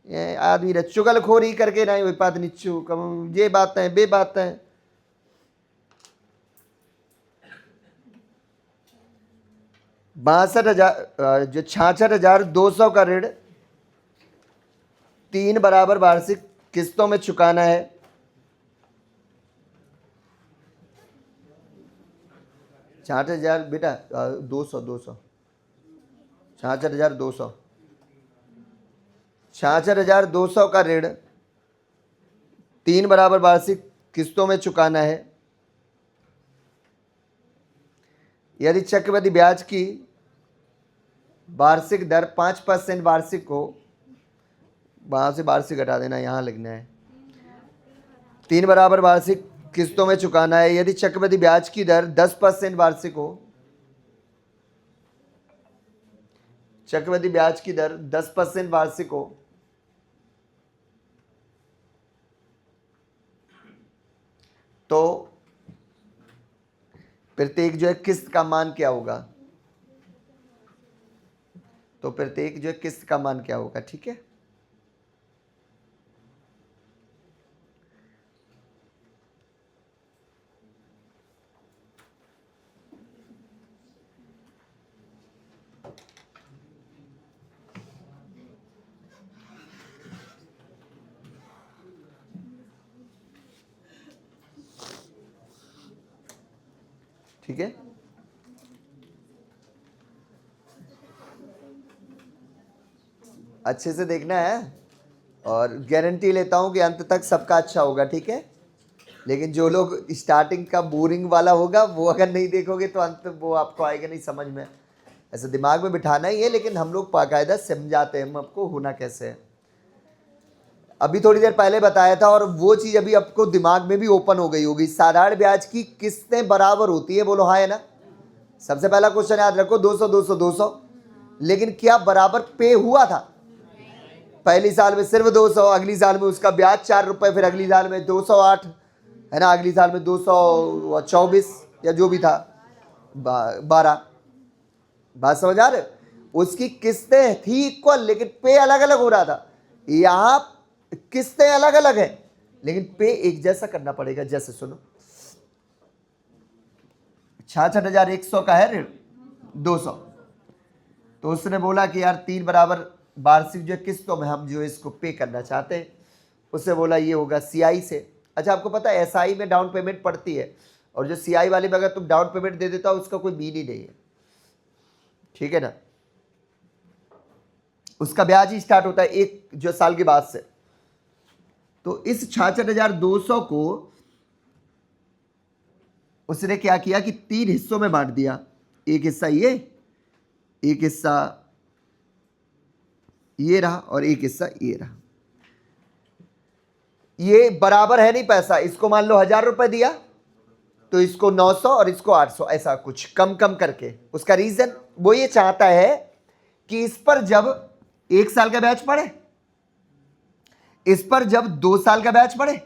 ये आदमी रे चुगलखोरी करके नहीं हुई पात निच्चू कम, ये बात है बे बात है। 62,000 जो 66,200 का ऋण 3 बराबर वार्षिक किस्तों में चुकाना है। 66,000 बेटा 200 66,200 का ऋण 3 बराबर वार्षिक किस्तों में चुकाना है यदि चक्रवृद्धि ब्याज की वार्षिक दर 5% वार्षिक हो, वहां से वार्षिक हटा देना, यहां लिखना है 3 बराबर वार्षिक किस्तों में चुकाना है यदि चक्रवृद्धि ब्याज की दर 10% वार्षिक हो, चक्रवृद्धि ब्याज की दर 10% वार्षिक हो, तो प्रत्येक जो है किस्त का मान क्या होगा, तो प्रत्येक जो है किस्त का मान क्या होगा। ठीक है, ठीक है। अच्छे से देखना है और गारंटी लेता हूं कि अंत तक सबका अच्छा होगा। ठीक है, लेकिन जो लोग स्टार्टिंग का बोरिंग वाला होगा वो अगर नहीं देखोगे तो अंत वो आपको आएगा नहीं समझ में। ऐसे दिमाग में बिठाना ही है, लेकिन हम लोग बाकायदा समझाते हैं हम आपको होना कैसे है। अभी थोड़ी देर पहले बताया था और वो चीज़ अभी आपको दिमाग में भी ओपन हो गई होगी। साधारण ब्याज की किस्तें बराबर होती है, बोलो हाँ है ना। सबसे पहला क्वेश्चन याद रखो, 200 200 200, लेकिन क्या बराबर पे हुआ था? पहली साल में सिर्फ 200, अगली साल में उसका ब्याज 4 रुपए, फिर अगली साल में 208 है ना, अगली साल में 224 या जो भी था 12। बात समझ आ रहे? उसकी किस्तें थी इक्वल, लेकिन पे अलग अलग हो रहा था। यहाँ किस्तें अलग अलग है लेकिन पे एक जैसा करना पड़ेगा। जैसे सुनो, 66,100 का है ऋण 200, तो उसने बोला कि यार 3 बराबर वार्षिक जो किस्तों में हम जो इसको पे करना चाहते हैं। उससे बोला ये होगा सीआई से। अच्छा, आपको पता है एसआई में डाउन पेमेंट पड़ती है, और जो सीआई वाले में अगर तुम डाउन पेमेंट दे देता हो उसका कोई मीन ही नहीं है। ठीक है ना, उसका ब्याज ही स्टार्ट होता है एक जो साल के बाद से। तो इस 66,200 को उसने क्या किया कि 3 हिस्सों में बांट दिया। एक हिस्सा ये, एक हिस्सा ये रहा, और एक हिस्सा ये रहा। ये बराबर है नहीं पैसा, इसको मान लो 1,000 रुपए दिया तो इसको 900 और इसको 800, ऐसा कुछ कम कम करके। उसका रीजन वो ये चाहता है कि इस पर जब 1 साल का ब्याज पड़े, इस पर जब 2 साल का ब्याज पड़े,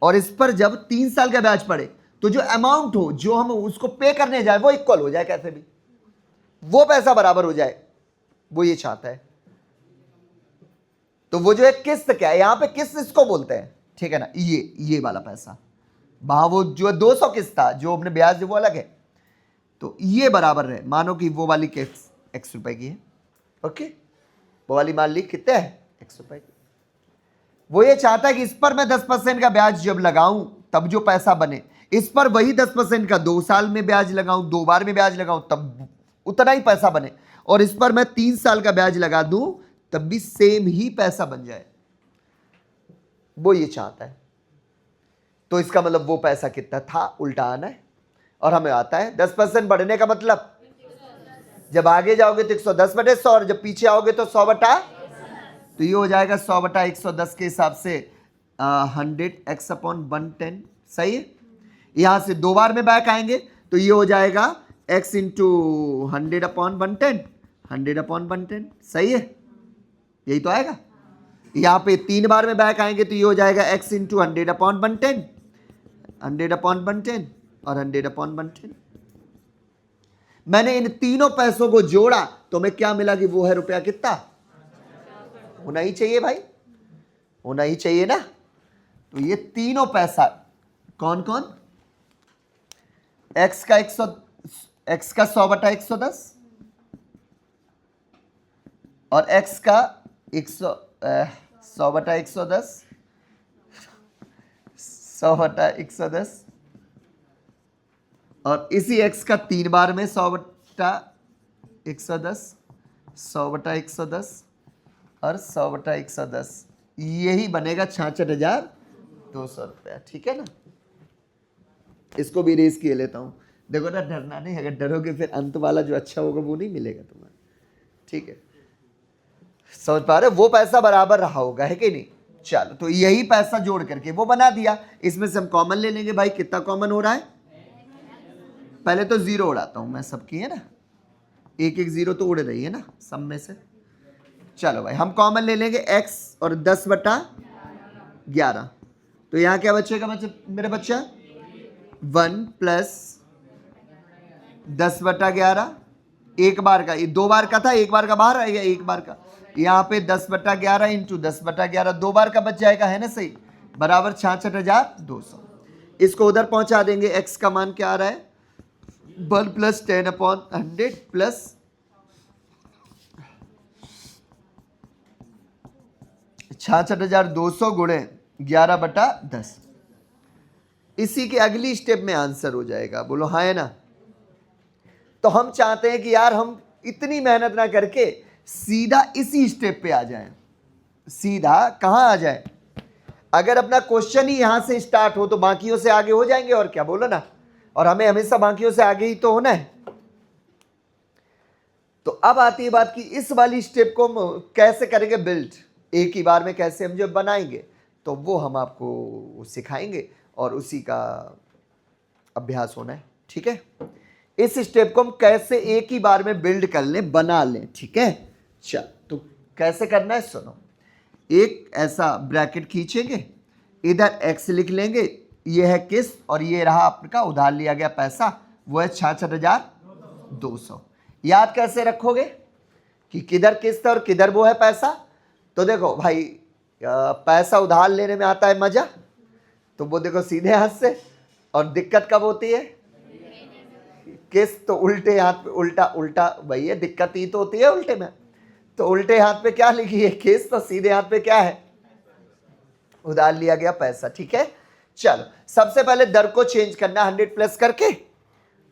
और इस पर जब 3 साल का ब्याज पड़े, तो जो अमाउंट हो जो हम उसको पे करने जाए वो इक्वल हो जाए, कैसे भी वो पैसा बराबर हो जाए, वो ये चाहता है। तो वो जो है किस्त, क्या है यहां पे किस्त इसको बोलते हैं। ठीक है ना, ये वाला पैसा, वहां वो जो 200 किस्त था जो अपने ब्याज वो अलग है, तो ये बराबर है। मानो कि वो वाली किस्त x रुपए की है, ओके, वो वाली मान ली कितने है x रुपए की। वो ये चाहता है कि इस पर मैं 10% का ब्याज जब लगाऊं तब जो पैसा बने, इस पर वही 10% का 2 साल में ब्याज लगाऊं, 2 बार में ब्याज लगाऊं तब उतना ही पैसा बने, और इस पर मैं 3 साल का ब्याज लगा दूं तब भी सेम ही पैसा बन जाए, वो ये चाहता है। तो इसका मतलब वो पैसा कितना था उल्टा आना है, और हमें आता है 10% बढ़ने का मतलब जब आगे जाओगे तो 110/100, और जब पीछे आओगे तो 100/, तो ये हो जाएगा 100/110 के हिसाब से 100x/110। सही है। यहां से 2 बार में बैक आएंगे तो ये हो जाएगा x इंटू 100/110, 100/110। सही है, यही तो आएगा। यहां पे 3 बार में बैक आएंगे तो ये हो जाएगा x इंटू 100/110, 100/110 और 100/110। मैंने इन तीनों पैसों को जोड़ा तो मैं क्या मिला कि वो है रुपया कितना होना ही चाहिए भाई, होना ही चाहिए ना। तो ये तीनों पैसा कौन कौन, x का 100/110 और x का 100/110, 100/110, और इसी x का 3 बार में 100/110, 100/110 और 100/110, यही बनेगा 66,000 200 रुपया, ठीक है ना। इसको भी रेस किए लेता हूँ। देखो ना, डरना नहीं, अगर डरोगे फिर अंत वाला जो अच्छा होगा वो नहीं मिलेगा तुम्हें, ठीक है। समझ पा रहे हो? वो पैसा बराबर रहा होगा, है कि नहीं। चलो, तो यही पैसा जोड़ करके वो बना दिया। इसमें से हम कॉमन ले लेंगे भाई। कितना कॉमन हो रहा है? पहले तो जीरो उड़ाता हूं मैं सबकी, है ना। एक एक जीरो तो उड़ रही है ना सब में से। चलो भाई, हम कॉमन ले लेंगे x और 10/11। तो यहां क्या बचेगा मेरे बच्चा? 1 + 10/11। एक बार का, ये 2 बार का था, एक बार का बाहर आएगा, एक बार का। यहाँ पे 10/11 इंटू 10/11 2 बार का बच जाएगा, है ना, सही, बराबर 66,200। इसको उधर पहुंचा देंगे। x का मान क्या आ रहा है? 1 + 10/100 प्लस 66,200 गुणे 11/10। इसी के अगली स्टेप में आंसर हो जाएगा। बोलो हाँ, है ना। तो हम चाहते हैं कि यार हम इतनी मेहनत ना करके सीधा इसी स्टेप पे आ जाएं। सीधा कहां आ जाए? अगर अपना क्वेश्चन ही यहां से स्टार्ट हो तो बाकियों से आगे हो जाएंगे, और क्या, बोलो ना। और हमें हमेशा बाकियों से आगे ही तो होना है। तो अब आती है बात कि इस वाली स्टेप को हम कैसे करेंगे बिल्ड, एक ही बार में कैसे हम जब बनाएंगे, तो वो हम आपको सिखाएंगे और उसी का अभ्यास होना है, ठीक है। इस स्टेप को हम कैसे एक ही बार में बिल्ड कर लें, बना लें, ठीक है। चल, तो कैसे करना है सुनो। एक ऐसा ब्रैकेट खींचेंगे, इधर x लिख लेंगे, ये है किस्त और ये रहा आपका उधार लिया गया पैसा, वो है 66,200। याद कैसे रखोगे कि किधर किस्त और किधर वो है पैसा? तो देखो भाई, पैसा उधार लेने में आता है मजा, तो वो देखो सीधे हाथ से। और दिक्कत कब होती है? किस्त तो उल्टे हाथ पे, उल्टा उल्टा भैया, दिक्कत ही तो होती है उल्टे में। तो उल्टे हाथ पे क्या लिखी है? किस्त। तो सीधे हाथ पे क्या है? उधार लिया गया पैसा, ठीक है। चलो, सबसे पहले दर को चेंज करना 100 प्लस करके,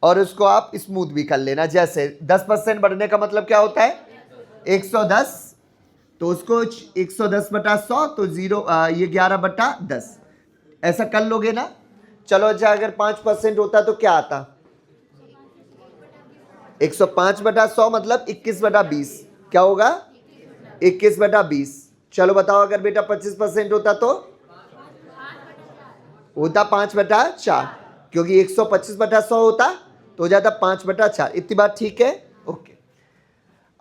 और उसको आप स्मूथ भी कर लेना। जैसे 10% बढ़ने का मतलब क्या होता है? 110। तो उसको 110/100, तो जीरो, ये 11/10 ऐसा कर लोगे ना। चलो अच्छा, अगर 5% होता तो क्या आता? 105/100 मतलब 21/20। क्या होगा? 21/20। चलो बताओ, अगर बेटा 25% होता तो होता 5/4, क्योंकि 125/100 होता तो हो जाता 5/4। इतनी बात ठीक है? ओके।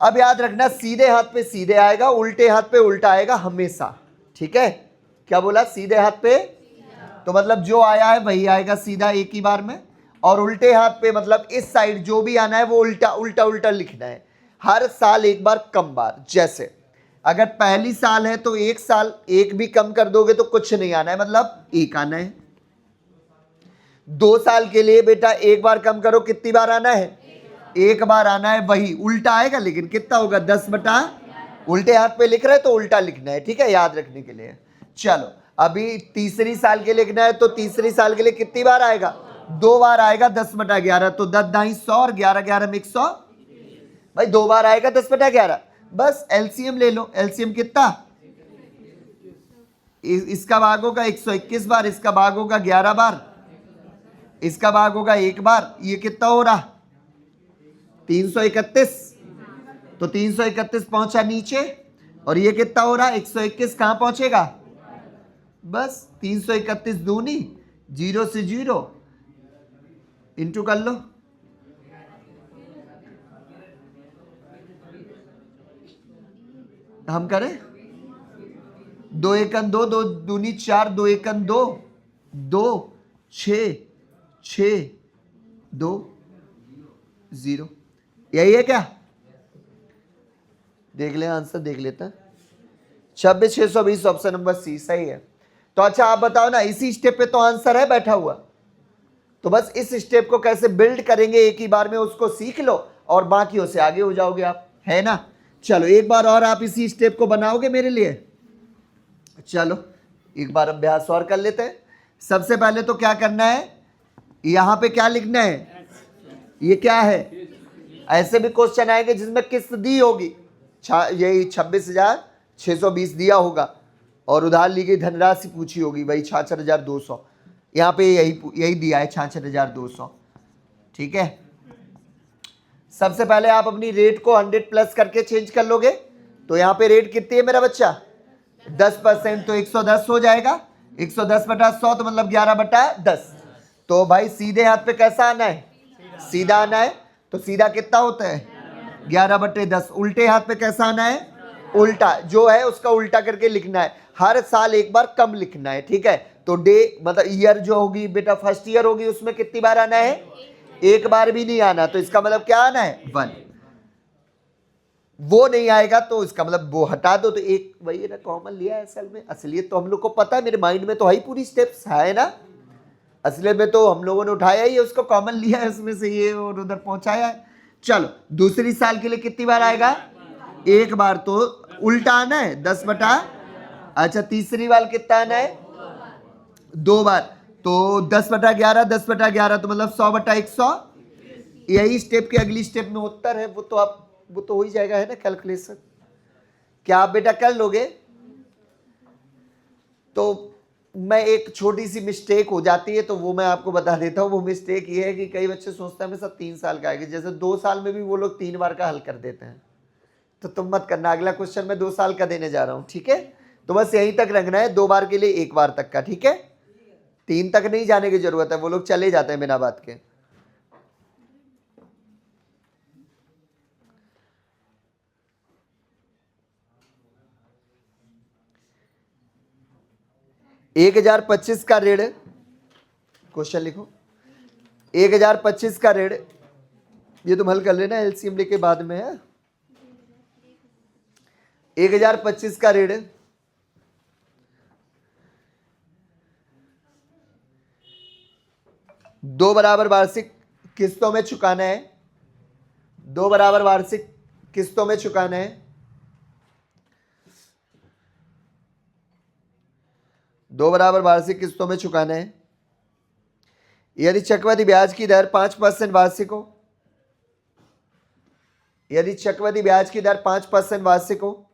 अब याद रखना, सीधे हाथ पे सीधे आएगा, उल्टे हाथ पे उल्टा आएगा हमेशा, ठीक है। क्या बोला? सीधे हाथ पे, तो मतलब जो आया है वही आएगा सीधा एक ही बार में। और उल्टे हाथ पे मतलब इस साइड जो भी आना है वो उल्टा उल्टा उल्टा लिखना है। हर साल एक बार कम बार। जैसे अगर पहली साल है तो एक साल एक भी कम कर दोगे तो कुछ नहीं आना है, मतलब एक आना है। 2 साल के लिए बेटा एक बार कम करो, कितनी बार आना है? एक बार आना है, वही उल्टा आएगा, लेकिन कितना होगा? 10/, उल्टे हाथ पे लिख रहे हैं तो उल्टा लिखना है, ठीक है, याद रखने के लिए। चलो, अभी तीसरी साल के लिए लिखना है, तो तीसरी साल के लिए कितनी बार आएगा? 2 बार आएगा। 10/11, तो 10×10 100 और 11×11 में 100। भाई 2 बार आएगा 10/11। बस एलसीएम ले लो। एलसीएम कितना? इसका भाग होगा 121 बार, इसका भाग होगा 11 बार, इसका भाग होगा 1 बार। ये कितना हो रहा? 331। तो 331 पहुंचा नीचे, और ये कितना हो रहा? 121 कहां पहुंचेगा? बस 331 दूनी, 0 से 0 इंटू कर लो। हम करें 2 एकन 2, 2 दूनी 4, 2 एकन 2, 2 6 6 2 0। यही है क्या? देख ले आंसर, देख लेते हैं। 26,620 ऑप्शन नंबर सी सही है। तो अच्छा आप बताओ ना, इसी स्टेप पे तो आंसर है बैठा हुआ। तो बस इस स्टेप को कैसे बिल्ड करेंगे एक ही बार में उसको सीख लो, और बाकियों से आगे हो जाओगे आप, है ना। चलो एक बार और आप इसी स्टेप को बनाओगे मेरे लिए। चलो एक बार अभ्यास और कर लेते हैं। सबसे पहले तो क्या करना है, यहां पे क्या लिखना है? ये क्या है? ऐसे भी क्वेश्चन आएंगे जिसमें किस्त दी होगी, यही 26,620 दिया होगा, और उधार ली गई धनराशि पूछी होगी वही 66,200। यहाँ पे यही दिया है 66,200। ठीक है, सबसे पहले आप अपनी रेट को 100 प्लस करके चेंज कर लोगे। तो यहाँ पे रेट कितनी है मेरा बच्चा, 10%, तो 110 हो जाएगा। 110 बटा 100 तो मतलब 11 बटा 10। तो भाई सीधे हाथ पे कैसा आना है, सीधा आना है। तो सीधा कितना होता है, 11 बटे 10। उल्टे हाथ पे कैसा आना है, उल्टा जो है उसका उल्टा करके लिखना है। हर साल एक बार कम लिखना है। ठीक है, तो डे मतलब ईयर जो होगी बेटा, फर्स्ट ईयर होगी, उसमें कितनी बार आना है, एक बार भी नहीं आना। तो इसका मतलब क्या आना है, 1। वो नहीं आएगा तो इसका मतलब वो हटा दो। तो एक वही ना कॉमन लिया है असल में। असलियत तो हम लोग को पता है, मेरे माइंड में तो है ही पूरी स्टेप्स है ना। असलियत में तो हम लोगों ने उठाया ही है, उसको कॉमन लिया है उसमें से ये और उधर पहुंचाया है। चलो दूसरी साल के लिए कितनी बार आएगा, एक बार। तो उल्टा आना है 10 बटा, अच्छा तीसरी बार कितना आना है, 2 बार। तो 10 बटा 11, 10 बटा 11 तो मतलब 100 बटा 100। यही स्टेप के अगली स्टेप में उत्तर है। वो तो हो ही जाएगा है ना कैलकुलेशन। क्या आप बेटा कर लोगे। तो मैं एक छोटी सी मिस्टेक हो जाती है तो वो मैं आपको बता देता हूँ। वो मिस्टेक ये है कि कई बच्चे सोचते हैं हमें सब 3 साल का आएगा, जैसे 2 साल में भी वो लोग 3 बार का हल कर देते हैं। तो तुम मत करना, अगला क्वेश्चन मैं 2 साल का देने जा रहा हूँ। ठीक है, तो बस यहीं तक रखना है, 2 बार के लिए 1 बार तक का। ठीक है, 3 तक नहीं जाने की जरूरत है, वो लोग चले जाते हैं बिना बात के। एक 1025 का ऋण, क्वेश्चन लिखो। 1025 का ऋण, ये तुम हल कर लेना एलसीएम लेके बाद में है। 1025 का ऋण 2 बराबर वार्षिक किस्तों में चुकाना है। 2 बराबर वार्षिक किस्तों में चुकाना है। 2 बराबर वार्षिक किस्तों में चुकाना है। यदि चक्रवृद्धि ब्याज की दर 5% वार्षिक हो, यदि चक्रवृद्धि ब्याज की दर 5% वार्षिक हो,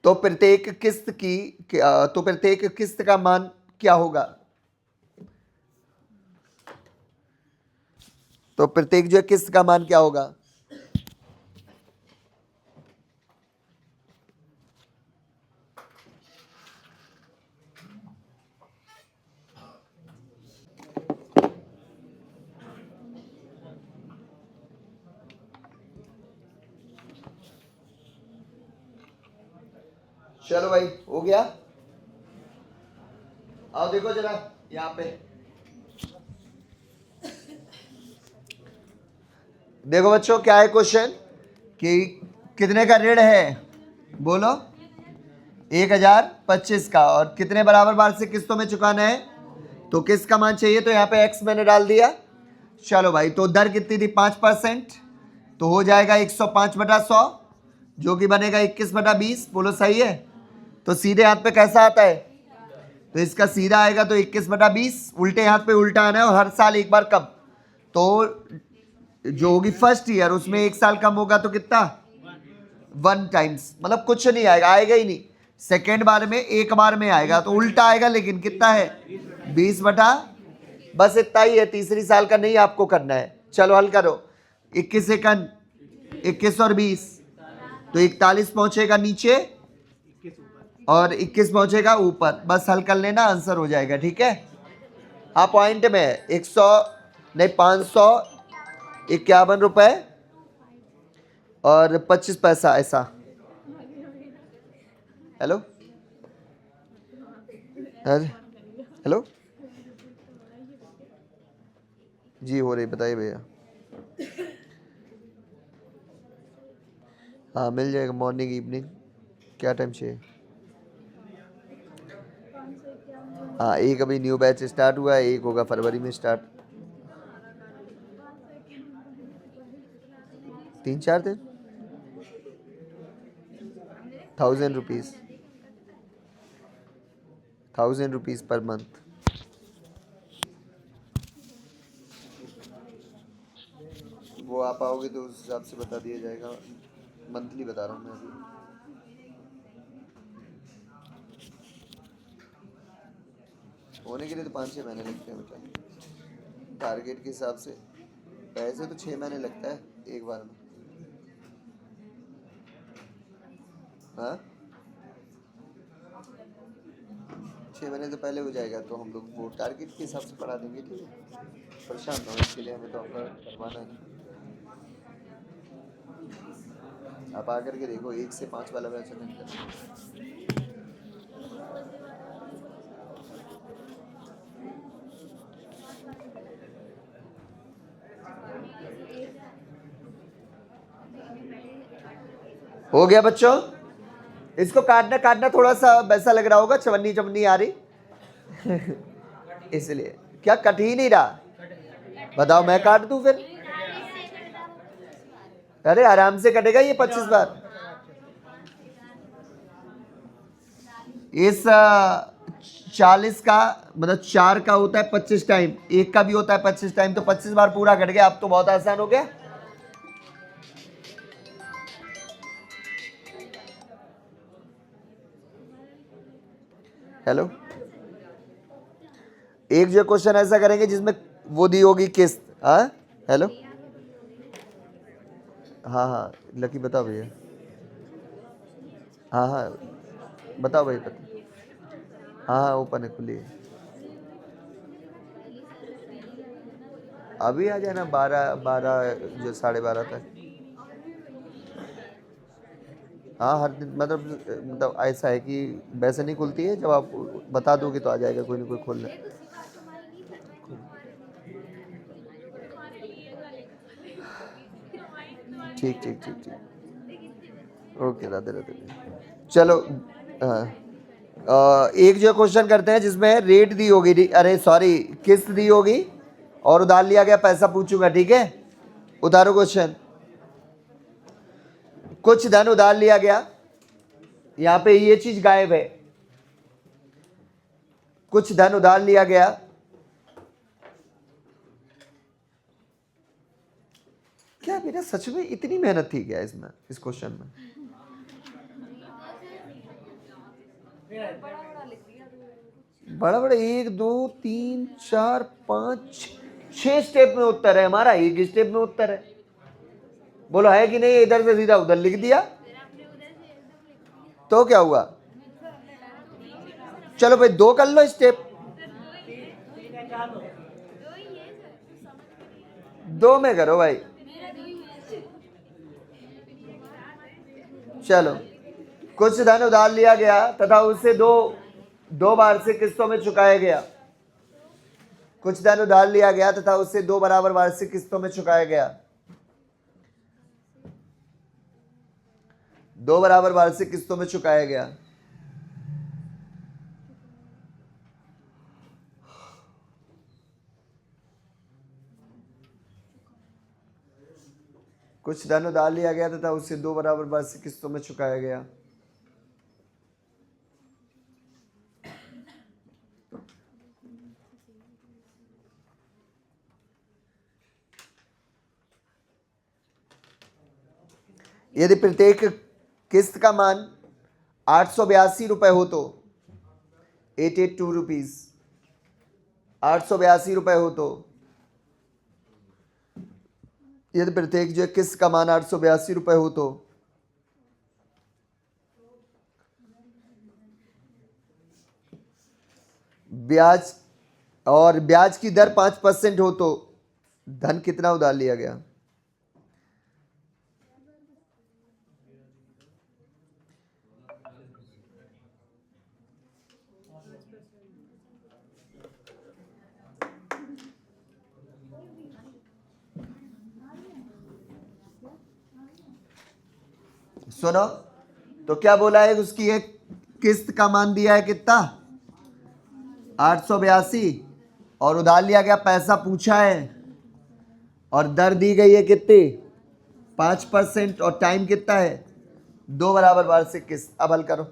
तो प्रत्येक किस्त का मान क्या होगा। तो प्रत्येक जो है किस्त का मान क्या होगा। चलो भाई हो गया। आओ देखो जरा यहाँ पे, देखो बच्चों क्या है क्वेश्चन कि कितने का ऋण है, बोलो 1025 का, और कितने बराबर वार्षिक किस्तों में चुकाना है। तो किस का मान चाहिए, तो यहाँ पे x मैंने डाल दिया। चलो भाई, तो दर कितनी थी 5%, तो हो जाएगा 105 बटा 100, जो कि बनेगा 21 बटा 20। बोलो सही है। तो सीधे हाथ पे कैसा आता है, तो इसका सीधा आएगा तो 21 बटा 20। उल्टे हाथ पे उल्टा आना है, और हर साल एक बार कम। तो जो होगी फर्स्ट ईयर उसमें 1 साल कम होगा तो कितना, 1 टाइम्स, मतलब कुछ नहीं आएगा, आएगा ही नहीं। सेकेंड बार में एक बार में आएगा तो उल्टा आएगा, लेकिन कितना है 20 बटा, बस इतना ही है। तीसरी साल का नहीं आपको करना है। चलो हल करो, 21 सेकंड, 21 और 20 तो 41 पहुंचेगा नीचे और 21 पहुंचेगा ऊपर। बस हल कर लेना, आंसर हो जाएगा। ठीक है, हाँ पॉइंट में 100 नहीं 551 रुपए और 25 पैसा ऐसा। हेलो हेलो जी, हो रही, बताइए भैया। हाँ मिल जाएगा, मॉर्निंग इवनिंग क्या टाइम चाहिए। हाँ एक अभी न्यू बैच स्टार्ट हुआ है, एक होगा फरवरी में स्टार्ट। 3-4 दिन, 1000 रुपीज़, 1000 रुपीज़ पर मंथ। वो आप आओगे तो उस हिसाब से बता दिया जाएगा। मंथली बता रहा हूँ मैं अभी। होने के लिए तो 5-6 महीने लगते हैं बेटा, टारगेट के हिसाब से। पैसे तो 6 महीने लगता है एक बार में। हाँ 6 महीने से पहले हो जाएगा तो हम लोग वो टारगेट के हिसाब से बढ़ा देंगे, ठीक है। परेशान ना हो इसके लिए, हमें तो अपना करवाना है। आप आकर के देखो 1 से 5 वाला बैच नहीं करना। हो गया बच्चों? इसको काटना काटना थोड़ा सा वैसा लग रहा होगा, चवन्नी चवन्नी आ रही इसलिए। क्या कट ही नहीं रहा? बताओ मैं काट दूं फिर? अरे आराम से कटेगा ये 25 बार। इस 40 का मतलब 4 का होता है 25 टाइम, 1 का भी होता है 25 टाइम, तो 25 बार पूरा कट गया। अब तो बहुत आसान हो गया। हेलो, एक जो क्वेश्चन ऐसा करेंगे जिसमें वो दी होगी किस्त। हाँ हेलो, हाँ हाँ लकी बताओ भैया। हाँ हाँ बताओ भाई, पता। हाँ हाँ ओपन है, खुली है। अभी आ जाना 12 जो 12:30 तक। हाँ हर दिन मतलब ऐसा है कि वैसे नहीं खुलती है, जब आप बता दोगे तो आ जाएगा कोई ना कोई खोलने। ठीक ठीक ठीक ठीक, ओके राधे राधे। चलो हाँ, एक जो क्वेश्चन करते हैं जिसमें रेट दी होगी, अरे सॉरी किस्त दी होगी और उधार लिया गया पैसा पूछूंगा, ठीक है। उधारो क्वेश्चन। कुछ धन उधार लिया गया, यहां पे ये चीज गायब है। कुछ धन उधार लिया गया, क्या मेरा सच में इतनी मेहनत थी क्या इसमें, इस क्वेश्चन में? बड़ा बड़ा 1 2 3 4 5 6 स्टेप में उत्तर है हमारा, एक स्टेप में उत्तर है। बोलो है कि नहीं? इधर से सीधा उधर लिख दिया तो क्या हुआ? चलो भाई 2 कर लो स्टेप, 2 में करो भाई। चलो, कुछ धन उधार लिया गया तथा उसे दो बार से किस्तों में चुकाया गया। कुछ धन उधार लिया गया तथा उसे 2 बराबर वार्षिक किस्तों में चुकाया गया। 2 बराबर वार्षिक किस्तों में चुकाया गया। कुछ धन उधार लिया गया तथा उसे 2 बराबर वार्षिक किस्तों में चुकाया गया। यदि प्रत्येक किस्त का मान 882 रुपए हो तो 882 रुपीज, 882 रुपए हो तो, यदि प्रत्येक जो किस्त का मान 882 रुपए हो तो ब्याज और ब्याज की दर 5% हो तो धन कितना उधार लिया गया? सुनो तो क्या बोला है, उसकी एक किस्त का मान दिया है कितना? 882, और उधार लिया गया पैसा पूछा है और दर दी गई है कितनी? 5%, और टाइम कितना है? 2 बराबर वार्षिक किस्त। अब हल करो।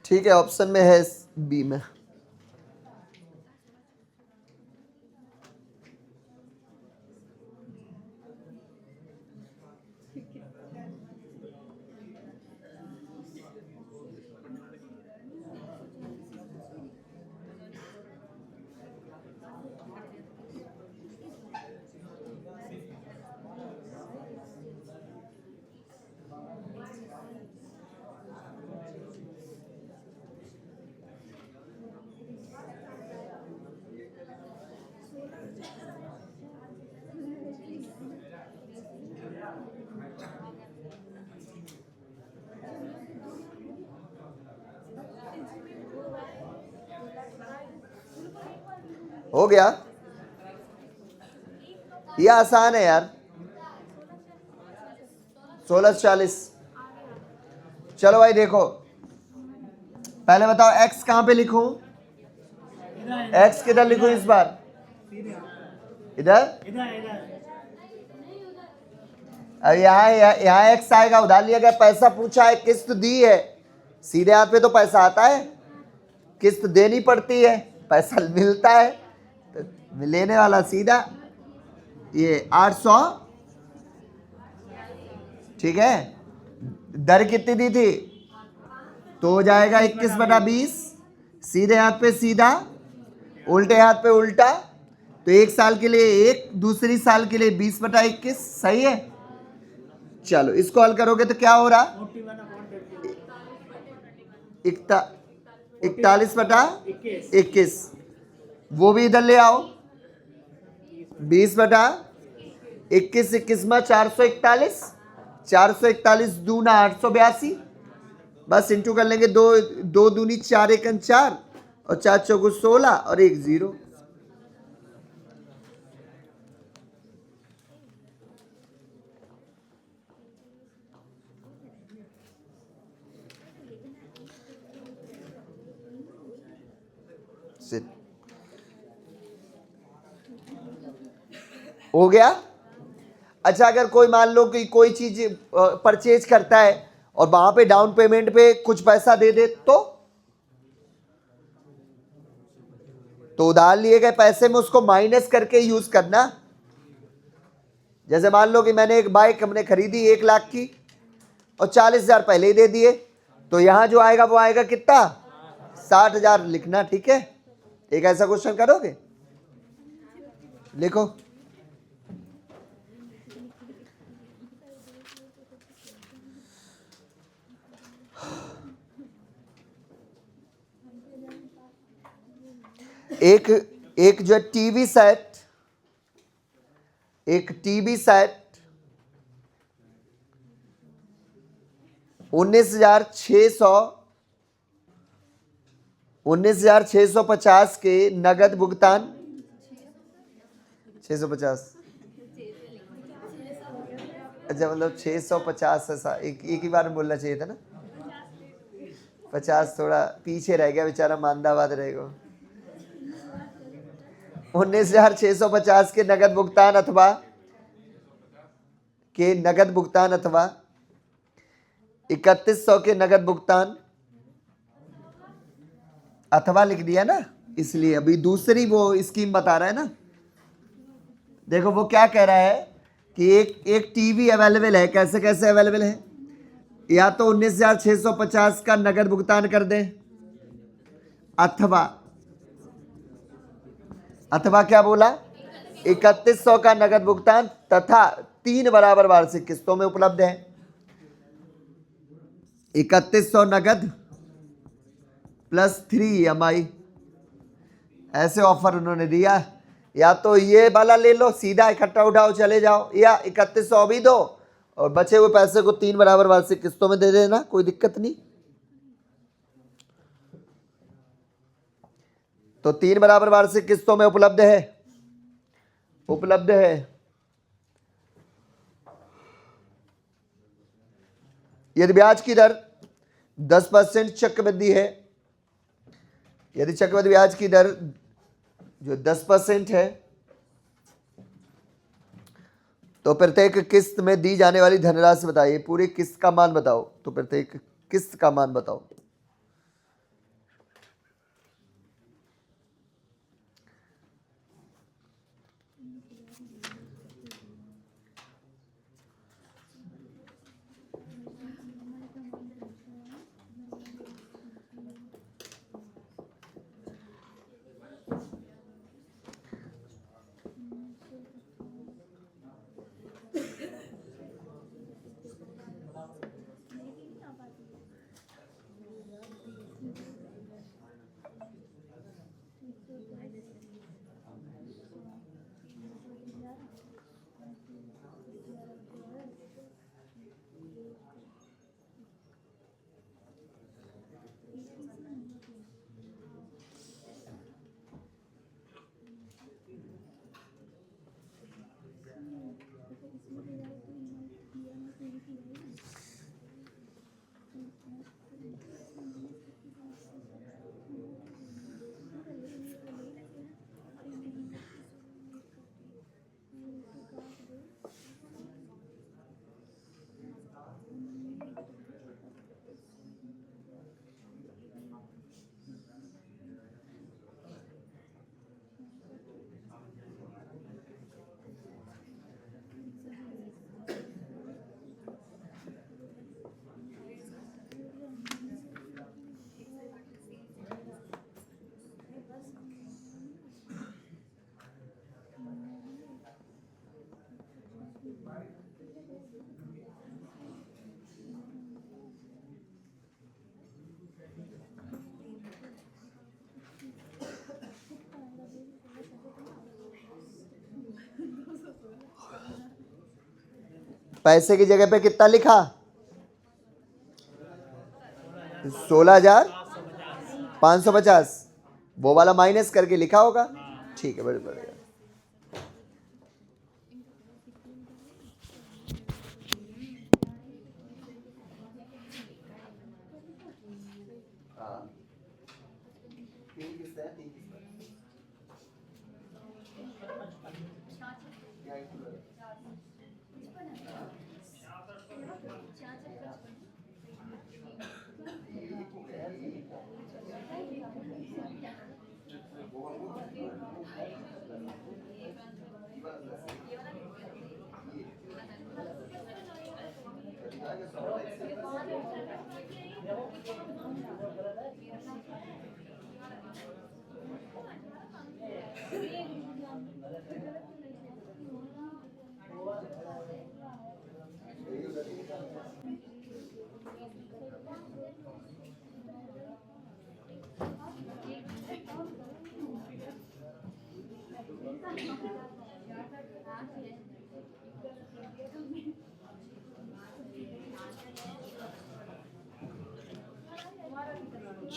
ठीक है, ऑप्शन में है बी में। हो गया, ये आसान है यार, 1640। चलो भाई देखो, पहले बताओ x कहां पे लिखूं, x किधर लिखूं इस बार, इधर। अब यहाँ x आएगा, उधार लिया गया पैसा, पूछा है किस्त दी है, सीधे हाथ पे तो पैसा आता है, किस्त देनी पड़ती है, पैसा मिलता है, तो लेने वाला सीधा ये 800, ठीक है। दर कितनी दी थी, तो हो जाएगा 21/20, सीधे हाथ पे सीधा, उल्टे हाथ पे उल्टा, तो एक साल के लिए एक, दूसरी साल के लिए 20/21, सही है। चलो इसको हल करोगे तो क्या हो रहा, 41/21, वो भी इधर ले आओ, 20/21, 21 में 441, 441 दूना 882, बस इंटू कर लेंगे, दो दूनी 4, 1 4, और 4 चौगु 16, और 1 0। हो गया। अच्छा, अगर कोई मान लो कि कोई चीज परचेज करता है और वहां पे डाउन पेमेंट पे कुछ पैसा दे दे, तो उधार लिए गए पैसे में उसको माइनस करके यूज करना। जैसे मान लो कि मैंने एक बाइक हमने खरीदी 1 लाख की और 40,000 पहले ही दे दिए, तो यहां जो आएगा वो आएगा कितना, 60,000 लिखना, ठीक है। एक ऐसा क्वेश्चन करोगे, लिखो। एक जो टीवी सेट, एक टीवी सेट 19,650 के नगद भुगतान, 650, अच्छा मतलब 650, ऐसा एक ही बार में बोलना चाहिए था ना, 50 थोड़ा पीछे रह गया बेचारा, मांदाबाद रहेगा। 19,650 के नगद भुगतान अथवा 3100 के नगद भुगतान, अथवा लिख दिया ना, इसलिए अभी दूसरी वो स्कीम बता रहा है ना। देखो वो क्या कह रहा है कि एक टीवी अवेलेबल है, कैसे कैसे अवेलेबल है, या तो 19,650 का नगद भुगतान कर दें, अथवा क्या बोला, 3100 का नगद भुगतान तथा 3 बराबर वार्षिक किस्तों में उपलब्ध है। 3100 नगद प्लस 3 EMI, ऐसे ऑफर उन्होंने दिया। या तो ये वाला ले लो, सीधा इकट्ठा उठाओ चले जाओ, या 3100 भी दो और बचे हुए पैसे को 3 बराबर वार्षिक किस्तों में दे देना, कोई दिक्कत नहीं। तो 3 बराबर वार्षिक किस्तों में उपलब्ध है। यदि ब्याज की दर 10% चक्रवृद्धि है, यदि चक्रवृद्धि ब्याज की दर जो 10% है, तो प्रत्येक किस्त में दी जाने वाली धनराशि बताइए, पूरी किस्त का मान बताओ। तो प्रत्येक किस्त का मान बताओ। पैसे की जगह पे कितना लिखा? 16,550। वो वाला माइनस करके लिखा होगा। ठीक है, बड़े बढ़िया।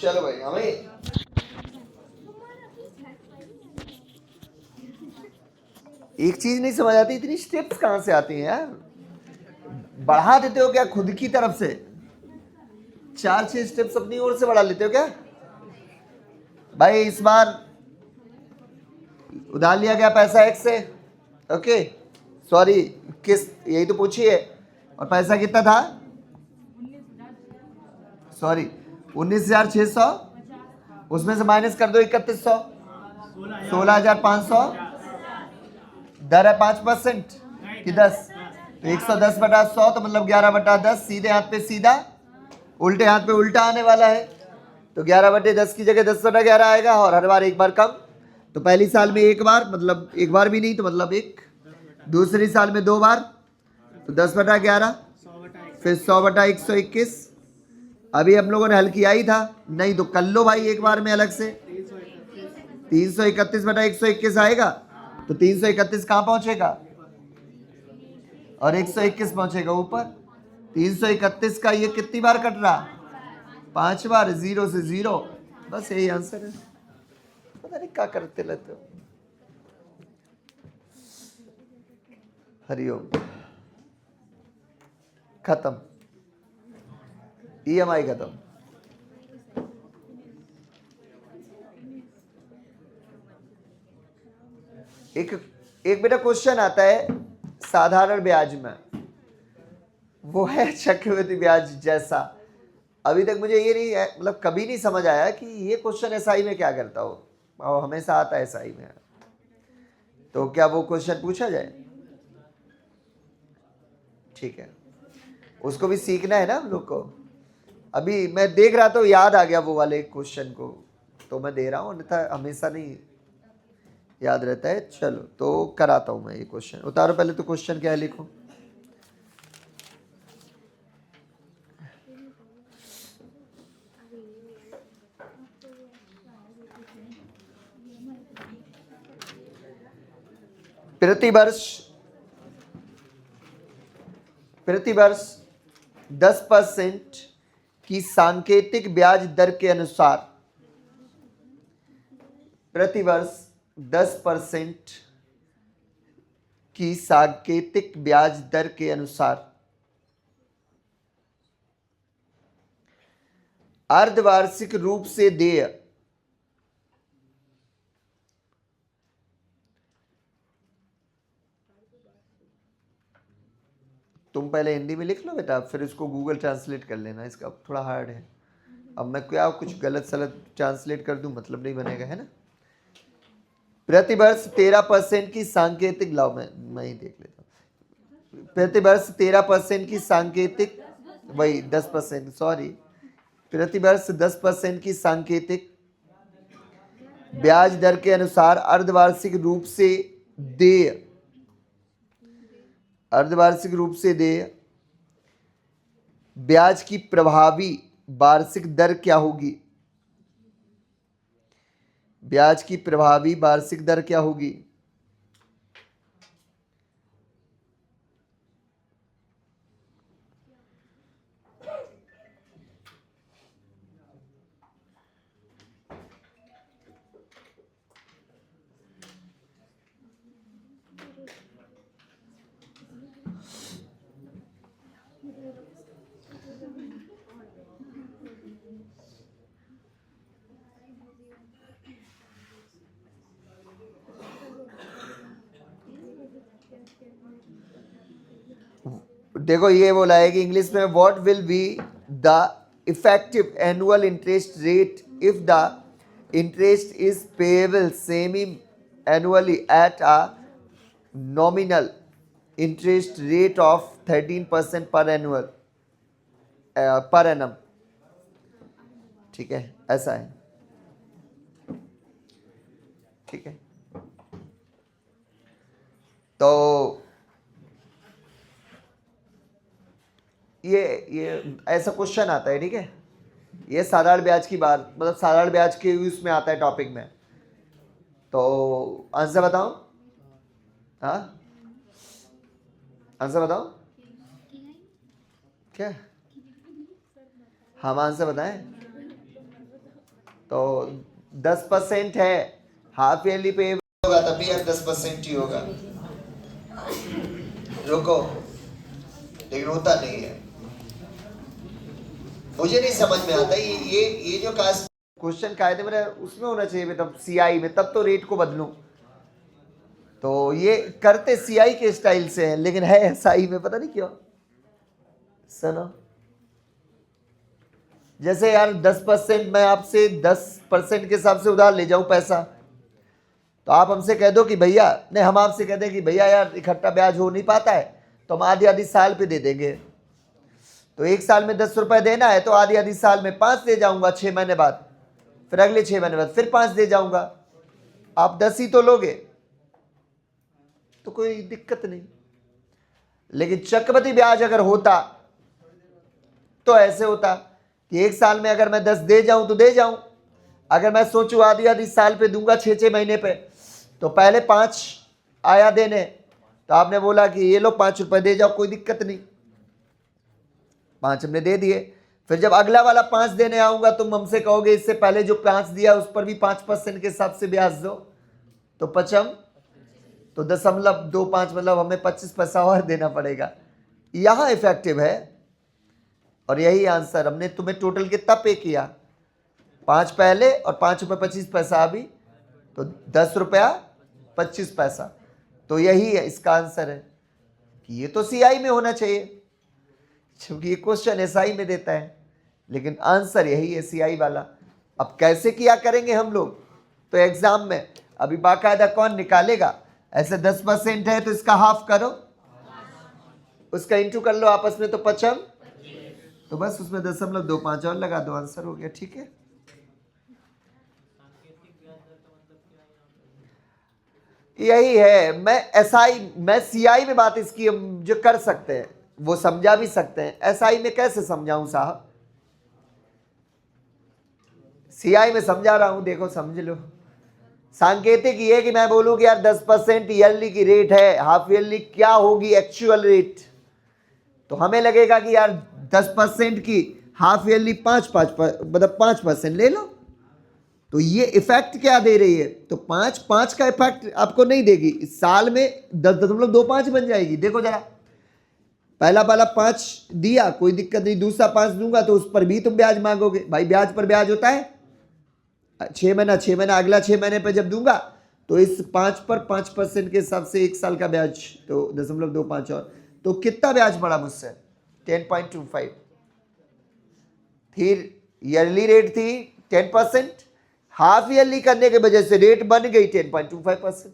चलो भाई, हमें एक चीज नहीं समझ आती, इतनी स्टेप्स कहां से आती हैं यार? बढ़ा देते हो क्या खुद की तरफ से? 4-6 स्टेप्स अपनी ओर से बढ़ा लेते हो क्या भाई? इस बार उधार लिया गया पैसा x से, ओके, सॉरी, किस, यही तो पूछी है। और पैसा कितना था? सॉरी, 19,600। उसमें से माइनस कर दो 3,100, 16,500। दर है 5% कि 10? तो 110/100 तो मतलब 11/10। सीधे हाथ पे सीधा, उल्टे हाथ पे उल्टा आने वाला है। तो 11/10 की जगह 10/11 आएगा, और हर बार एक बार कम। तो पहली साल में एक बार, मतलब एक बार भी नहीं तो मतलब एक। दूसरी साल में 2 बार, तो 10/11। फिर 100/121। अभी हम लोगों ने हल किया ही था, नहीं तो कर लो भाई एक बार में अलग से। 331/121 आएगा। तो 331 कहाँ पहुंचेगा? और 121 पहुंचेगा ऊपर। 331 का ये कितनी बार कट रहा? 5 बार। 0 से 0, बस यही आंसर है। पता नहीं क्या करते रहते हो। हरिओम। खत्म, EMI खत्म। एक बेटा क्वेश्चन आता है, साधारण ब्याज में, वो है चक्रवृद्धि ब्याज जैसा। अभी तक मुझे ये नहीं मतलब कभी नहीं समझ आया कि ये क्वेश्चन एसआई में क्या करता हो, और हमेशा आता है एसआई में। तो क्या वो क्वेश्चन पूछा जाए? ठीक है, उसको भी सीखना है ना हम लोग को। अभी मैं देख रहा था, याद आ गया वो वाले क्वेश्चन को, तो मैं दे रहा हूँ, अन्यथा हमेशा नहीं याद रहता है। चलो तो कराता हूँ मैं ये क्वेश्चन। उतारो पहले तो क्वेश्चन क्या है, लिखो। प्रतिवर्ष 10% की सांकेतिक ब्याज दर के अनुसार, प्रतिवर्ष 10% की सांकेतिक ब्याज दर के अनुसार अर्धवार्षिक रूप से देय तुम पहले हिंदी में लिख लो बेटा, फिर इसको गूगल ट्रांसलेट कर लेना, इसका थोड़ा हार्ड है। अब मैं क्या कुछ गलत सलत ट्रांसलेट कर दूं, मतलब नहीं बनेगा, है ना। प्रतिवर्ष 13% की सांकेतिक, लाओ मैं ही देख लेता हूँ। प्रतिवर्ष 13% की सांकेतिक, वही 10%, सॉरी, प्रतिवर्ष 10% की सांकेतिक ब्याज दर के अनुसार अर्धवार्षिक रूप से देय, अर्धवार्षिक रूप से देय ब्याज की प्रभावी वार्षिक दर क्या होगी? ब्याज की प्रभावी वार्षिक दर क्या होगी? देखो ये बोला है कि इंग्लिश में, what will be the effective annual interest rate if the interest is payable semi annually at a nominal interest rate of 13% पर एनुअल पर एनम। ठीक है, ऐसा है। ठीक है, तो ये ऐसा क्वेश्चन आता है। ठीक है, ये साधारण ब्याज की बात, मतलब साधारण ब्याज के उसमें आता है टॉपिक में। तो आंसर बताओ, हाँ आंसर बताओ क्या, हम आंसर बताएं। तो 10% है, हाफ ईयरली पे होगा तब भी यार 10% ही होगा। रुको, लेकिन होता नहीं है, मुझे नहीं समझ में आता ये जो कास्ट क्वेश्चन कायदे मेरा उसमें होना चाहिए, तब सीआई में, तब तो रेट को बदलूं। तो ये करते सीआई के स्टाइल से है, लेकिन है एसआई में, पता नहीं क्यों। सुनो, जैसे यार 10%, मैं आपसे 10% के हिसाब से उधार ले जाऊं पैसा, तो आप हमसे कह दो कि भैया, नहीं, हम आपसे कह दें कि भैया यार इकट्ठा ब्याज हो नहीं पाता है, तो हम आधी आधी साल पे दे देंगे। तो एक साल में 10 रुपए देना है, तो आधी आधी साल में 5 दे जाऊंगा 6 महीने बाद, फिर अगले 6 महीने बाद फिर 5 दे जाऊंगा। आप 10 ही तो लोगे, तो कोई दिक्कत नहीं। लेकिन चक्रवृद्धि ब्याज अगर होता तो ऐसे होता कि एक साल में अगर मैं 10 दे जाऊं तो दे जाऊं, अगर मैं सोचूं आधी आधी साल पे दूंगा 6-6 महीने पे, तो पहले 5 आया देने, तो आपने बोला कि ये लो 5 रुपए दे जाओ, कोई दिक्कत नहीं, 5 हमने दे दिए। फिर जब अगला वाला 5 देने आऊंगा, तुम हमसे कहोगे इससे पहले जो 5 दिया उस पर भी 5% के हिसाब से ब्याज दो, तो 5 तो 0.25, मतलब हमें 25 पैसा और देना पड़ेगा। यहां इफेक्टिव है, और यही आंसर हमने तुम्हें टोटल कितना पे किया, 5 पहले और 5 रुपये 25 पैसा अभी, तो 10 रुपया 25 पैसा। तो यही है इसका आंसर है। ये तो सीआई में होना चाहिए, क्योंकि ये क्वेश्चन एसआई में देता है, लेकिन आंसर यही है सीआई वाला। अब कैसे किया करेंगे हम लोग, तो एग्जाम में अभी बाकायदा कौन निकालेगा, ऐसे 10% है तो इसका हाफ करो, उसका इंटू कर लो आपस में, तो 55, तो बस उसमें 0.25 और लगा दो, आंसर हो गया। ठीक है, यही है। मैं सीआई में बात इसकी जो कर सकते हैं वो समझा भी सकते हैं, एसआई में कैसे समझाऊं साहब, सीआई में समझा रहा हूं, देखो समझ लो। सांकेतिक ये कि मैं बोलूं कि यार 10% ईयरली की रेट है, हाफ ईयरली क्या होगी एक्चुअल रेट, तो हमें लगेगा कि यार 10% की हाफ ईयरली 5% ले लो, तो ये इफेक्ट क्या दे रही है, तो 5 का इफेक्ट आपको नहीं देगी, इस साल में 10.25 बन जाएगी। देखो जरा, पहला 5 दिया, कोई दिक्कत नहीं, दूसरा 5 दूंगा तो उस पर भी तुम ब्याज मांगोगे, भाई ब्याज पर ब्याज होता है, 6 महीना, अगला 6 महीने पर जब दूंगा तो इस 5 पर 5% के हिसाब से 1 साल का ब्याज, तो 0.25 और, तो कितना ब्याज बढ़ा मुझसे, 10.25। फिर ईयरली रेट थी 10%, हाफ ईयरली करने की वजह से रेट बन गई 10.25%।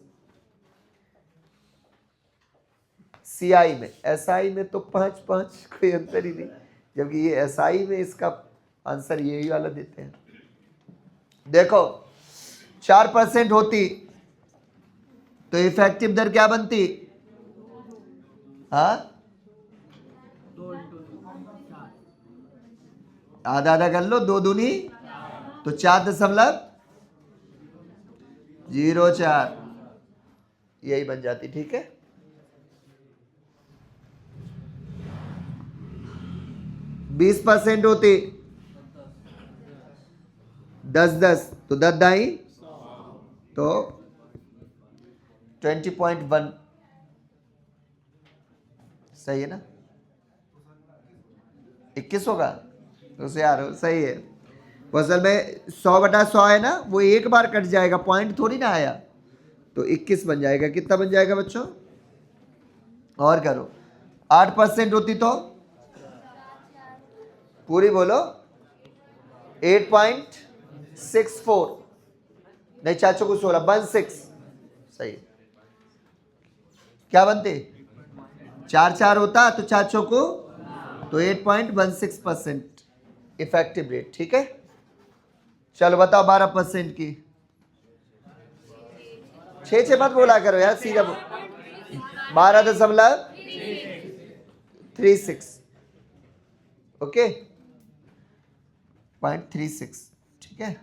सीआई में, एसआई में तो 5 कोई अंतर ही नहीं, जबकि ये एसआई में इसका आंसर यही वाला देते हैं। देखो 4% होती तो इफेक्टिव दर क्या बनती, हाँ आधा आधा कर लो, 2 दूनी तो 4.04 यही बन जाती। ठीक है, 20% होती 10 तो 10 दाई तो 20.1, सही है ना, 21 होगा उसे यार, सही है। वो असल में 100/100 है ना, वो एक बार कट जाएगा, पॉइंट थोड़ी ना आया, तो 21 बन जाएगा। कितना बन जाएगा बच्चों, और करो, 8% होती तो पूरी बोलो, 8.64, नहीं चाचो को 16 सही। क्या बनते, 4 होता तो चाचो को, तो 8.16% इफेक्टिव रेट। ठीक है, चलो बताओ 12% की, 6 मत बोला करो यार, सीधा 12.36, ओके 0.36। ठीक है।